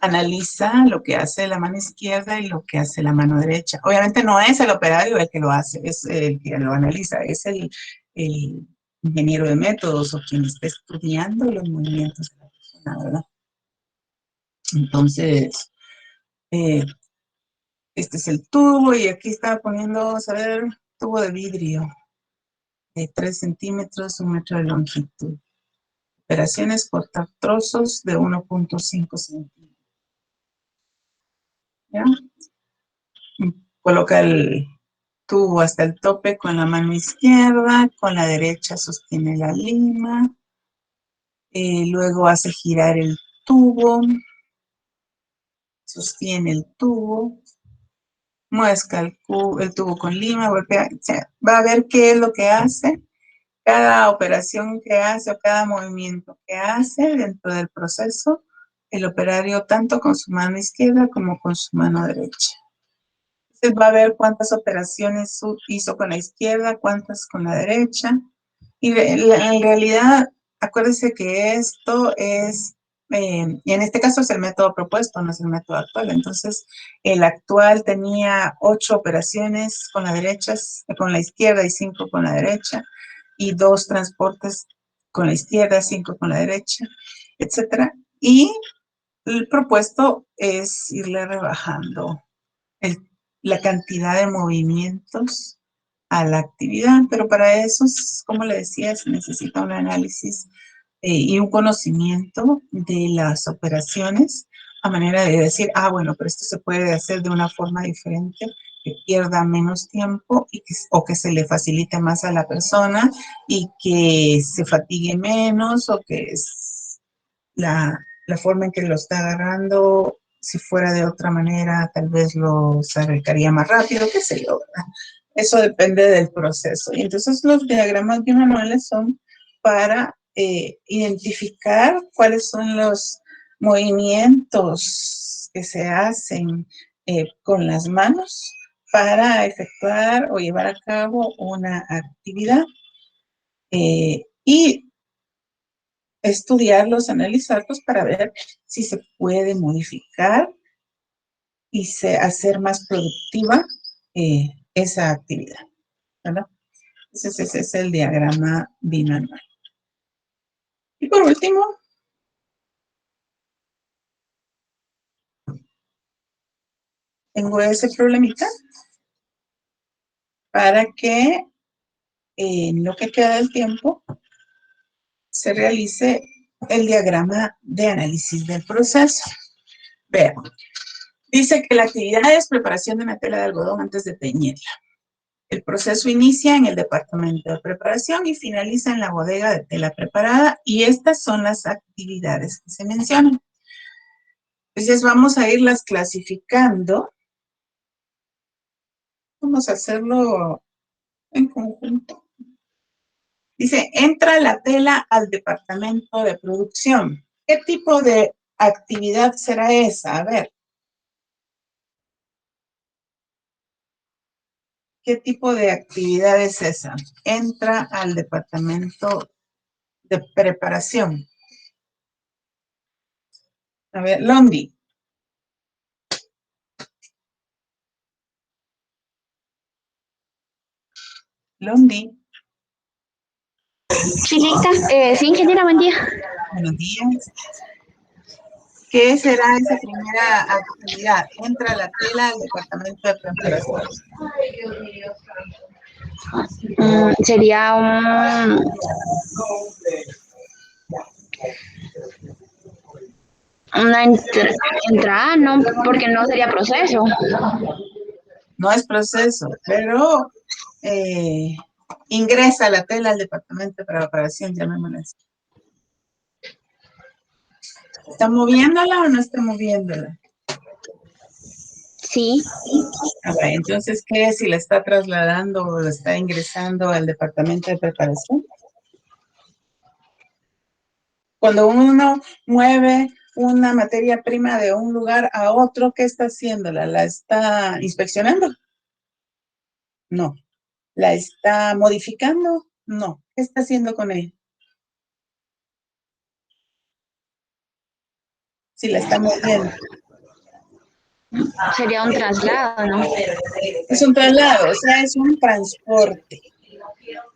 analiza lo que hace la mano izquierda y lo que hace la mano derecha. Obviamente no es el operario el que lo hace, es el que lo analiza, es el ingeniero de métodos o quien está estudiando los movimientos de la persona, ¿verdad? Entonces, este es el tubo y aquí estaba poniendo, vamos a ver, tubo de vidrio de 3 centímetros, 1 metro de longitud. Operaciones cortar trozos de 1.5 centímetros. ¿Ya? Coloca el tubo hasta el tope con la mano izquierda, con la derecha sostiene la lima, luego hace girar el tubo, sostiene el tubo, muesca el tubo con lima, golpea, o sea, va a ver qué es lo que hace, cada operación que hace o cada movimiento que hace dentro del proceso, el operario tanto con su mano izquierda como con su mano derecha. Entonces va a ver cuántas operaciones hizo con la izquierda, cuántas con la derecha. Y en realidad, acuérdense que esto es, y en este caso es el método propuesto, no es el método actual. Entonces, el actual tenía 8 operaciones con la derecha, con la izquierda y 5 con la derecha, y 2 transportes con la izquierda, 5 con la derecha, etcétera. Y el propuesto es irle rebajando el, la cantidad de movimientos a la actividad, pero para eso, como le decía, se necesita un análisis y un conocimiento de las operaciones a manera de decir, bueno, pero esto se puede hacer de una forma diferente, que pierda menos tiempo o que se le facilite más a la persona y que se fatigue menos o que es la forma en que lo está agarrando, si fuera de otra manera, tal vez lo acercaría más rápido, qué sé yo, ¿verdad? Eso depende del proceso. Y entonces los diagramas bimanuales son para identificar cuáles son los movimientos que se hacen con las manos para efectuar o llevar a cabo una actividad. Y estudiarlos, analizarlos para ver si se puede modificar y hacer más productiva esa actividad, ¿verdad? Entonces ese es el diagrama bimanual. Y por último, tengo ese problemita para que en lo que queda del tiempo se realice el diagrama de análisis del proceso. Veamos. Dice que la actividad es preparación de una tela de algodón antes de teñirla. El proceso inicia en el departamento de preparación y finaliza en la bodega de tela preparada, y estas son las actividades que se mencionan. Entonces vamos a irlas clasificando. Vamos a hacerlo en conjunto. Dice, entra la tela al departamento de producción. ¿Qué tipo de actividad será esa? A ver. ¿Qué tipo de actividad es esa? Entra al departamento de preparación. A ver, Londi. Londi. Sí, sí, ingeniera, buen día. Buenos días. ¿Qué será esa primera actividad? Entra la tela al departamento de preparación. Sería una entrada, no, porque no sería proceso. No es proceso, pero ingresa la tela al departamento de preparación, llamémosla así. ¿Está moviéndola o no está moviéndola? Sí. Entonces, ¿qué es si la está trasladando o la está ingresando al departamento de preparación? Cuando uno mueve una materia prima de un lugar a otro, ¿qué está haciéndola? ¿La está inspeccionando? No. ¿La está modificando? No. ¿Qué está haciendo con ella? Si la está moviendo. Sería un traslado, ¿no? Es un traslado, o sea, es un transporte.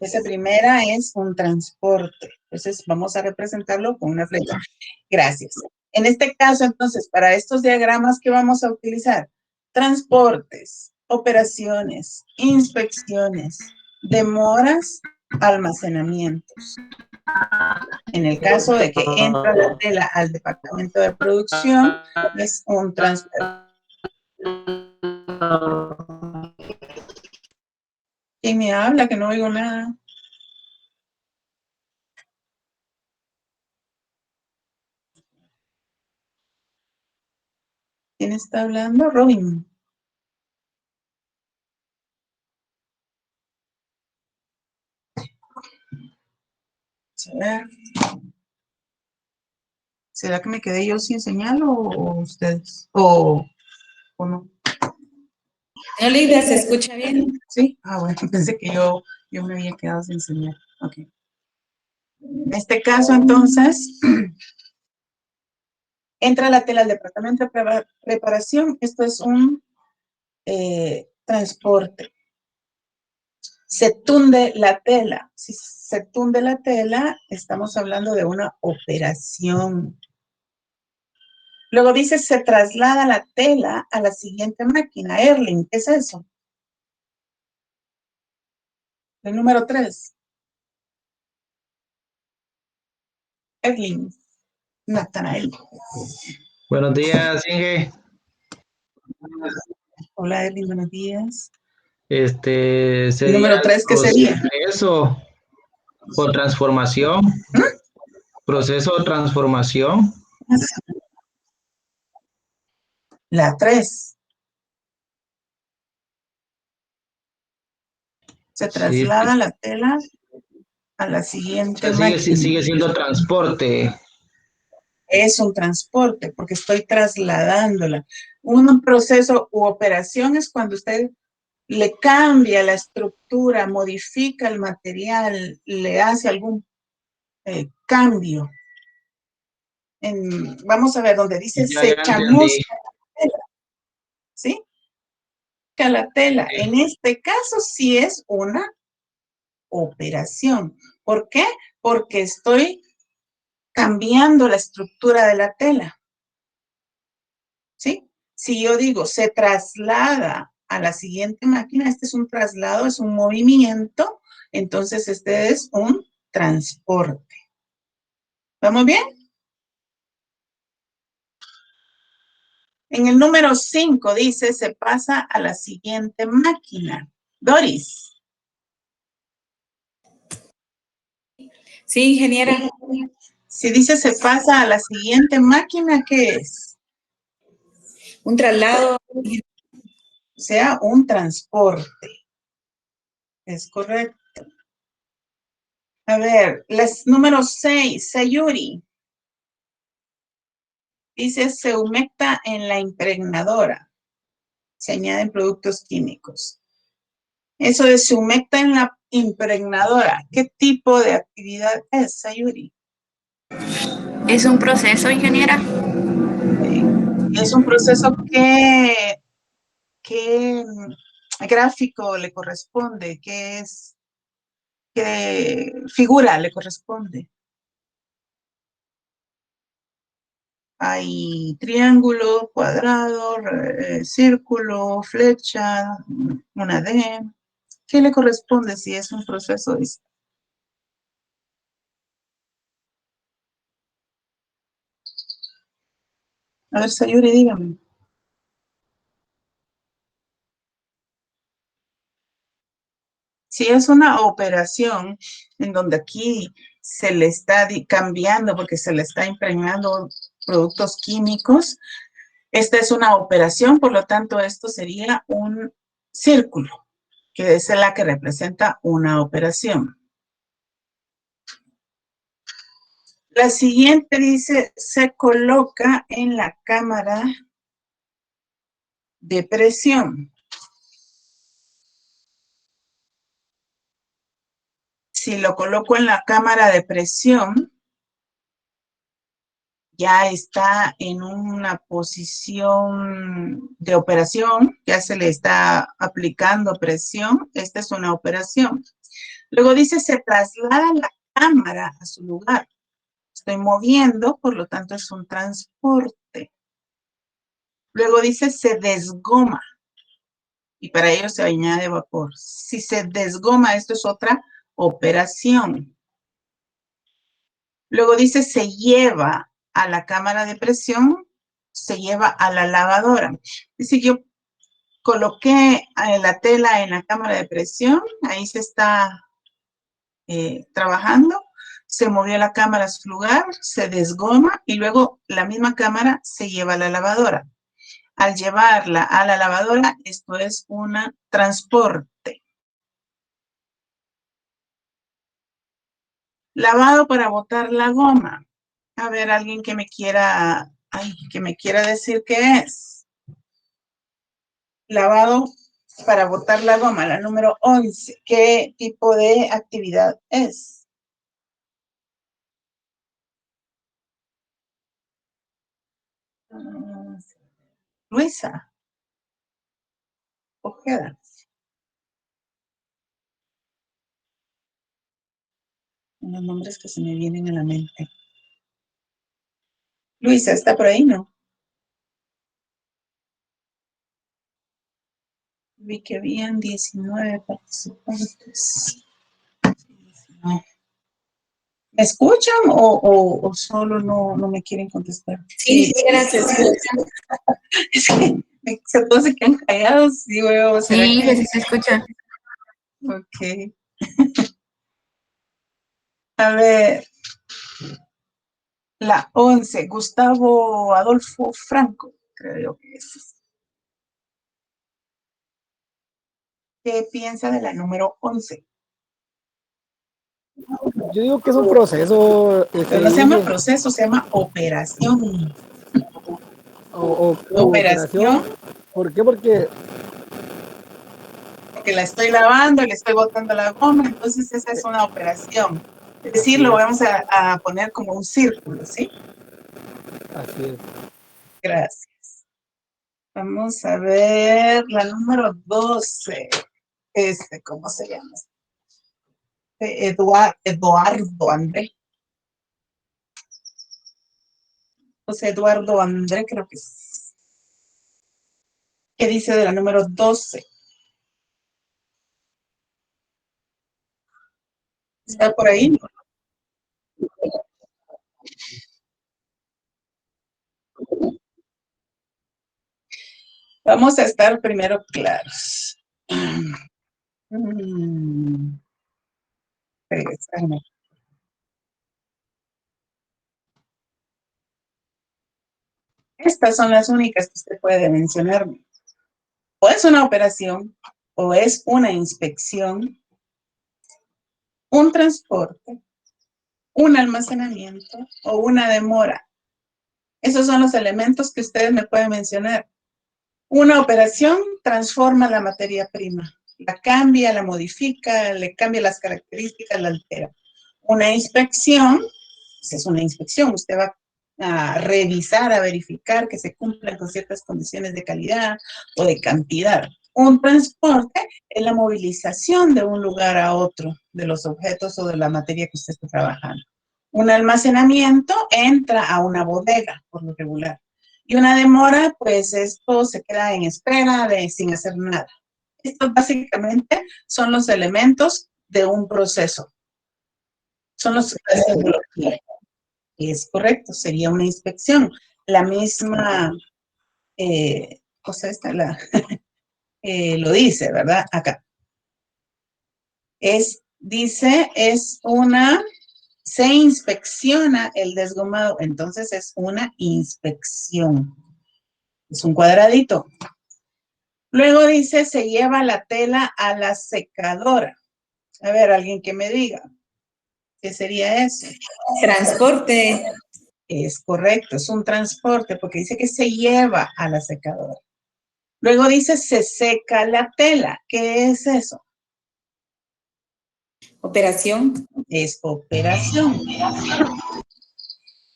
Esa primera es un transporte. Entonces, vamos a representarlo con una flecha. Gracias. En este caso, entonces, para estos diagramas, ¿qué vamos a utilizar? Transportes, operaciones, inspecciones, demoras, almacenamientos. En el caso de que entra la tela al departamento de producción, es un transporte. ¿Quién me habla? Que no oigo nada. ¿Quién está hablando? Robin. A ver. ¿Será que me quedé yo sin señal o ustedes? ¿O no? Olivia, ¿se escucha bien? Sí. Ah, bueno, pensé que yo me había quedado sin señal. Ok. En este caso, entonces, entra la tela al departamento de preparación. Esto es un transporte. Se tunde la tela. Si se tunde la tela, estamos hablando de una operación. Luego dice, se traslada la tela a la siguiente máquina. Erling, ¿qué es eso? El número 3. Erling. Natanael. Buenos días, Inge. Hola, Erling, buenos días. Sería ¿El número 3 qué sería? Proceso o transformación. Proceso o transformación. La 3. Se traslada Sí, la tela a la siguiente sigue máquina. siendo transporte. Es un transporte porque estoy trasladándola. Un proceso u operación es cuando usted le cambia la estructura, modifica el material, le hace algún cambio. Vamos a ver, donde dice Ya se entendí. chamusca la tela, ¿sí? La tela. En este caso sí es una operación. ¿Por qué? Porque estoy cambiando la estructura de la tela, ¿sí? Si yo digo se traslada a la siguiente máquina, este es un traslado, es un movimiento, entonces este es un transporte. ¿Vamos bien? En el número 5 dice, se pasa a la siguiente máquina. Doris. Sí, ingeniera. Si dice se pasa a la siguiente máquina, ¿qué es? Un traslado. O sea, un transporte. Es correcto. A ver, número 6, Sayuri. Dice, se humecta en la impregnadora. Se añaden productos químicos. Eso de se humecta en la impregnadora, ¿qué tipo de actividad es, Sayuri? ¿Es un proceso, ingeniera? Es un proceso que gráfico le corresponde, qué figura le corresponde. Hay triángulo, cuadrado, círculo, flecha, una D. ¿Qué le corresponde si es un proceso? A ver, Sayuri, dígame. Si es una operación en donde aquí se le está cambiando porque se le está impregnando productos químicos, esta es una operación, por lo tanto, esto sería un círculo, que es la que representa una operación. La siguiente dice, se coloca en la cámara de presión. Si lo coloco en la cámara de presión, ya está en una posición de operación, ya se le está aplicando presión, esta es una operación. Luego dice, se traslada la cámara a su lugar. Estoy moviendo, por lo tanto es un transporte. Luego dice, se desgoma, y para ello se añade vapor. Si se desgoma, esto es otra operación. Luego dice, se lleva a la cámara de presión, se lleva a la lavadora. Si yo coloqué la tela en la cámara de presión, ahí se está trabajando, se movió la cámara a su lugar, se desgoma y luego la misma cámara se lleva a la lavadora. Al llevarla a la lavadora, esto es un transporte. Lavado para botar la goma. A ver, alguien que me quiera decir qué es. Lavado para botar la goma, la número 11. ¿Qué tipo de actividad es? Luisa. Ojeda. Los nombres que se me vienen a la mente. Luisa, ¿está por ahí, no? Vi que habían 19 participantes. No. ¿Me escuchan o solo no me quieren contestar? Sí, ingeniera, se escucha. Es que todos se quedan callados. Sí, huevo, ¿será Sí, que? sí se escucha. Ok. A ver, la 11, Gustavo Adolfo Franco, creo que es. ¿Qué piensa de la número 11? Yo digo que es un proceso, Pero no se llama Inge, proceso, se llama operación. o operación. Operación, ¿Por qué? Porque porque la estoy lavando, le estoy botando la goma, entonces esa es una operación. Es decir, así lo es, vamos a poner como un círculo, ¿sí? así es. Gracias. Vamos a ver la número 12. ¿Cómo se llama? Eduardo André. José Eduardo André, creo que es. ¿Qué dice de la número 12? ¿Está por ahí? Vamos a estar primero claros. Regresarme. Estas son las únicas que usted puede mencionarme. O es una operación, o es una inspección, un transporte, un almacenamiento o una demora. Esos son los elementos que ustedes me pueden mencionar. Una operación transforma la materia prima, la cambia, la modifica, le cambia las características, la altera. Una inspección, pues es una inspección, usted va a revisar, a verificar que se cumplan con ciertas condiciones de calidad o de cantidad. Un transporte es la movilización de un lugar a otro de los objetos o de la materia que usted está trabajando. Un almacenamiento entra a una bodega, por lo regular. Y una demora, pues esto se queda en espera sin hacer nada. Estos básicamente son los elementos de un proceso. Son los es correcto, sería una inspección. La misma cosa esta lo dice, ¿verdad? Acá. Se inspecciona el desgomado, entonces es una inspección. Es un cuadradito. Luego dice, se lleva la tela a la secadora. A ver, alguien que me diga. ¿Qué sería eso? Transporte. Es correcto, es un transporte porque dice que se lleva a la secadora. Luego dice, se seca la tela. ¿Qué es eso? Operación. Es operación.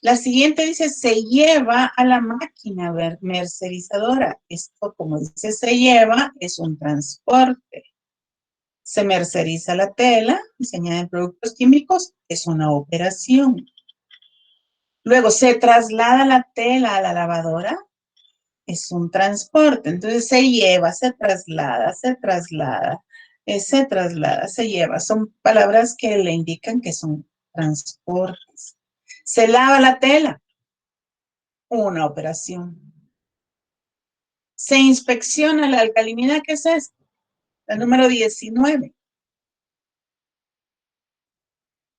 La siguiente dice, se lleva a la máquina mercerizadora. Esto, como dice, se lleva, es un transporte. Se merceriza la tela y se añaden productos químicos, es una operación. Luego, se traslada la tela a la lavadora, es un transporte. Entonces, se lleva, se traslada, se traslada, se traslada, se lleva. Son palabras que le indican que son transportes. Se lava la tela, una operación. Se inspecciona la alcalinidad, ¿qué es esto? La número 19.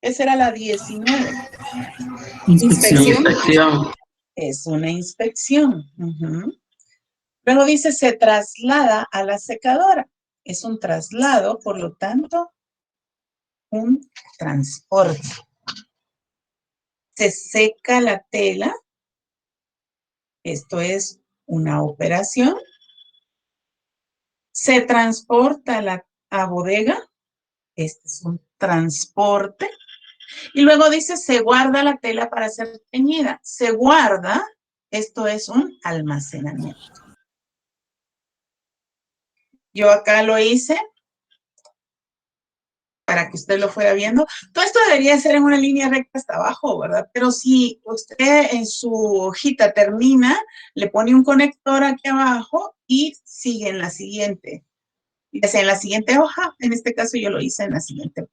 Esa era la 19. Inspección. Es una inspección. Luego dice, se traslada a la secadora. Es un traslado, por lo tanto, un transporte. Se seca la tela. Esto es una operación. Se transporta a bodega. Este es un transporte. Y luego dice, se guarda la tela para ser teñida. Se guarda, esto es un almacenamiento. Yo acá lo hice para que usted lo fuera viendo. Todo esto debería ser en una línea recta hasta abajo, ¿verdad? Pero si usted en su hojita termina, le pone un conector aquí abajo y sigue en la siguiente. Ya sea en la siguiente hoja, en este caso yo lo hice en la siguiente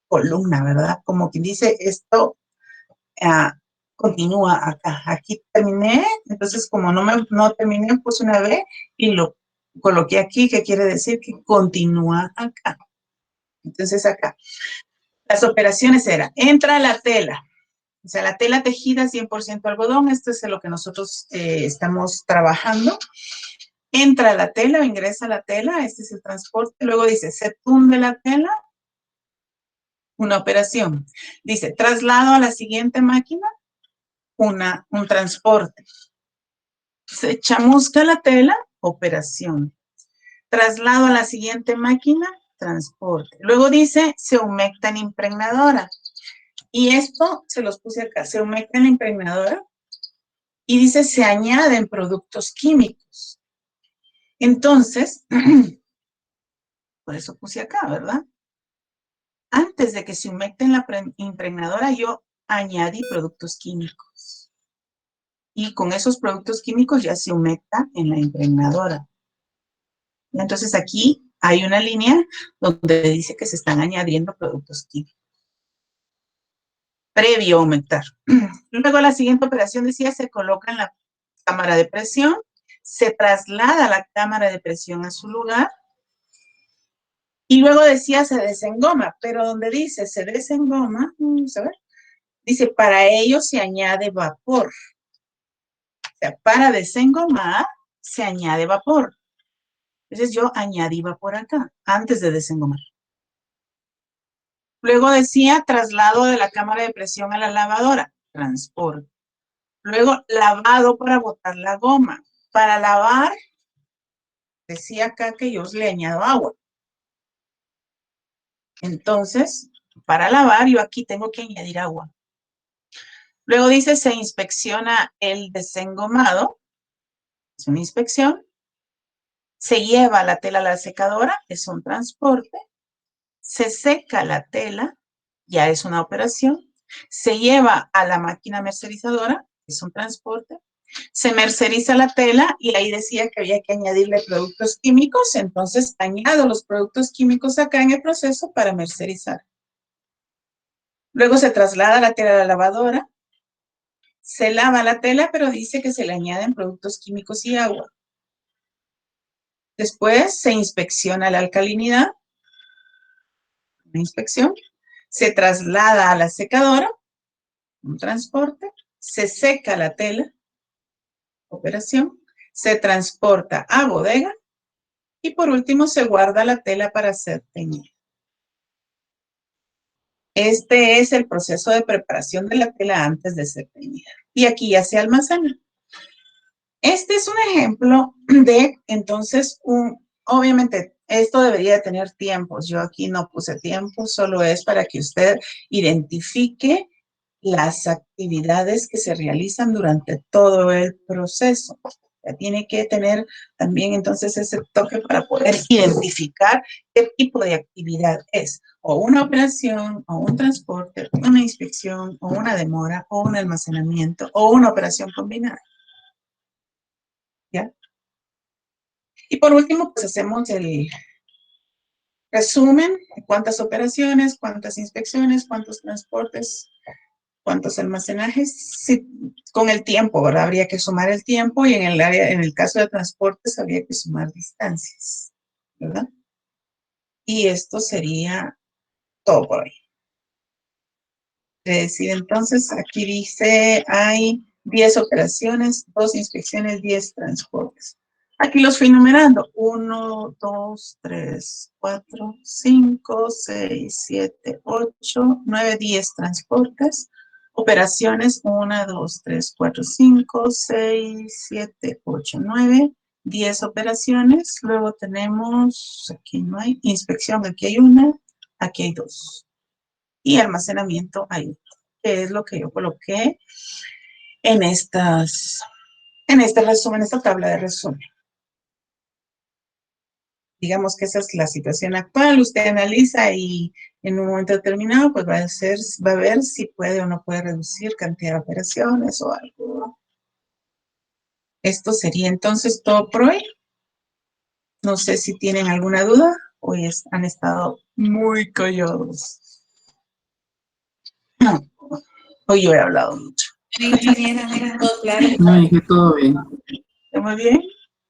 columna, ¿verdad? Como quien dice, esto continúa acá. Aquí terminé, entonces como no terminé, puse una B y lo coloqué aquí, que quiere decir que continúa acá. Entonces acá, las operaciones eran, entra la tela, o sea, la tela tejida 100% algodón, esto es lo que nosotros estamos trabajando. Entra la tela o ingresa la tela, este es el transporte. Luego dice, se tunde la tela, una operación. Dice, traslado a la siguiente máquina, un transporte. Se chamusca la tela, operación. Traslado a la siguiente máquina, transporte. Luego dice, se humecta en impregnadora. Y esto se los puse acá, se humecta en la impregnadora. Y dice, se añaden productos químicos. Entonces, por eso puse acá, ¿verdad? Antes de que se humecte en la impregnadora, yo añadí productos químicos. Y con esos productos químicos ya se humecta en la impregnadora. Entonces aquí hay una línea donde dice que se están añadiendo productos químicos. Previo a aumentar. Luego la siguiente operación decía se coloca en la cámara de presión, se traslada la cámara de presión a su lugar y luego decía se desengoma, pero donde dice se desengoma, vamos a ver, dice para ello se añade vapor. O sea, para desengomar se añade vapor. Entonces yo añadí vapor acá, antes de desengomar. Luego decía traslado de la cámara de presión a la lavadora, transporte. Luego lavado para botar la goma. Para lavar, decía acá que yo le añado agua. Entonces, para lavar yo aquí tengo que añadir agua. Luego dice se inspecciona el desengomado. Es una inspección. Se lleva la tela a la secadora, es un transporte. Se seca la tela, ya es una operación. Se lleva a la máquina mercerizadora, es un transporte. Se merceriza la tela y ahí decía que había que añadirle productos químicos, entonces añado los productos químicos acá en el proceso para mercerizar. Luego se traslada la tela a la lavadora, se lava la tela, pero dice que se le añaden productos químicos y agua. Después se inspecciona la alcalinidad, una inspección, se traslada a la secadora, un transporte, se seca la tela, operación, se transporta a bodega y por último se guarda la tela para ser teñida. Este es el proceso de preparación de la tela antes de ser teñida. Y aquí ya se almacena. Este es un ejemplo de, entonces, obviamente, esto debería tener tiempos. Yo aquí no puse tiempos, solo es para que usted identifique las actividades que se realizan durante todo el proceso. Ya tiene que tener también entonces ese toque para poder identificar qué tipo de actividad es. O una operación, o un transporte, una inspección, o una demora, o un almacenamiento, o una operación combinada. ¿Ya? Y por último, pues hacemos el resumen, cuántas operaciones, cuántas inspecciones, cuántos transportes, cuántos almacenajes, sí, con el tiempo, ¿verdad? Habría que sumar el tiempo y en el caso de transportes habría que sumar distancias, ¿verdad? Y esto sería todo por hoy. Es decir, entonces aquí dice, hay 10 operaciones, 2 inspecciones, 10 transportes. Aquí los fui numerando. 1, 2, 3, 4, 5, 6, 7, 8, 9, 10 transportes. Operaciones 1, 2, 3, 4, 5, 6, 7, 8, 9, 10 operaciones. Luego tenemos, aquí no hay, inspección, aquí hay una, aquí hay 2. Y almacenamiento hay otro, que es lo que yo coloqué en este resumen, esta tabla de resumen. Digamos que esa es la situación actual, usted analiza y en un momento determinado pues va a ver si puede o no puede reducir cantidad de operaciones o algo. Esto sería entonces todo por hoy. No sé si tienen alguna duda, hoy han estado muy callados. No, hoy yo he hablado mucho. Ingeniera, todo claro. No, dije todo bien. ¿Está muy bien?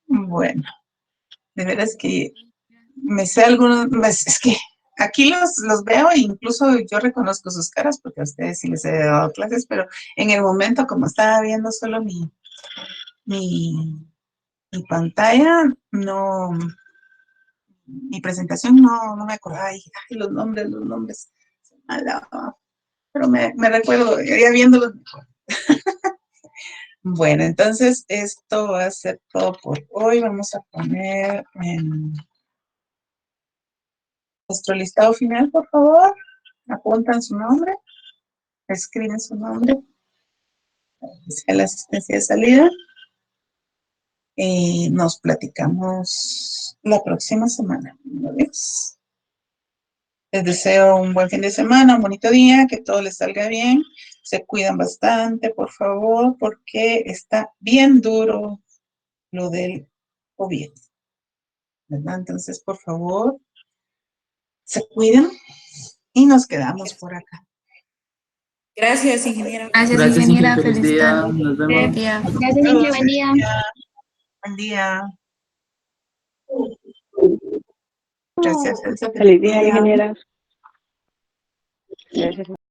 Bueno, de veras que me sé algunos, es que aquí los veo e incluso yo reconozco sus caras porque a ustedes sí les he dado clases, pero en el momento como estaba viendo solo mi pantalla, no, mi presentación no me acordaba, ay, los nombres, pero me recuerdo, ya viéndolos mejor. Bueno, entonces esto va a ser todo por hoy. Vamos a poner nuestro listado final, por favor. Apuntan su nombre, escriben su nombre, que sea la asistencia de salida. Y nos platicamos la próxima semana. Adiós. Les deseo un buen fin de semana, un bonito día, que todo les salga bien. Se cuidan bastante, por favor, porque está bien duro lo del COVID, ¿verdad? Entonces, por favor, se cuidan y nos quedamos por acá. Gracias, ingeniera. Gracias, Gracias, ingeniera. Inge, feliz Feliz día. tarde. Nos vemos. Gracias, Inge. Buen día. Buen día. Gracias, Elsa. Feliz día, ingeniera. Gracias.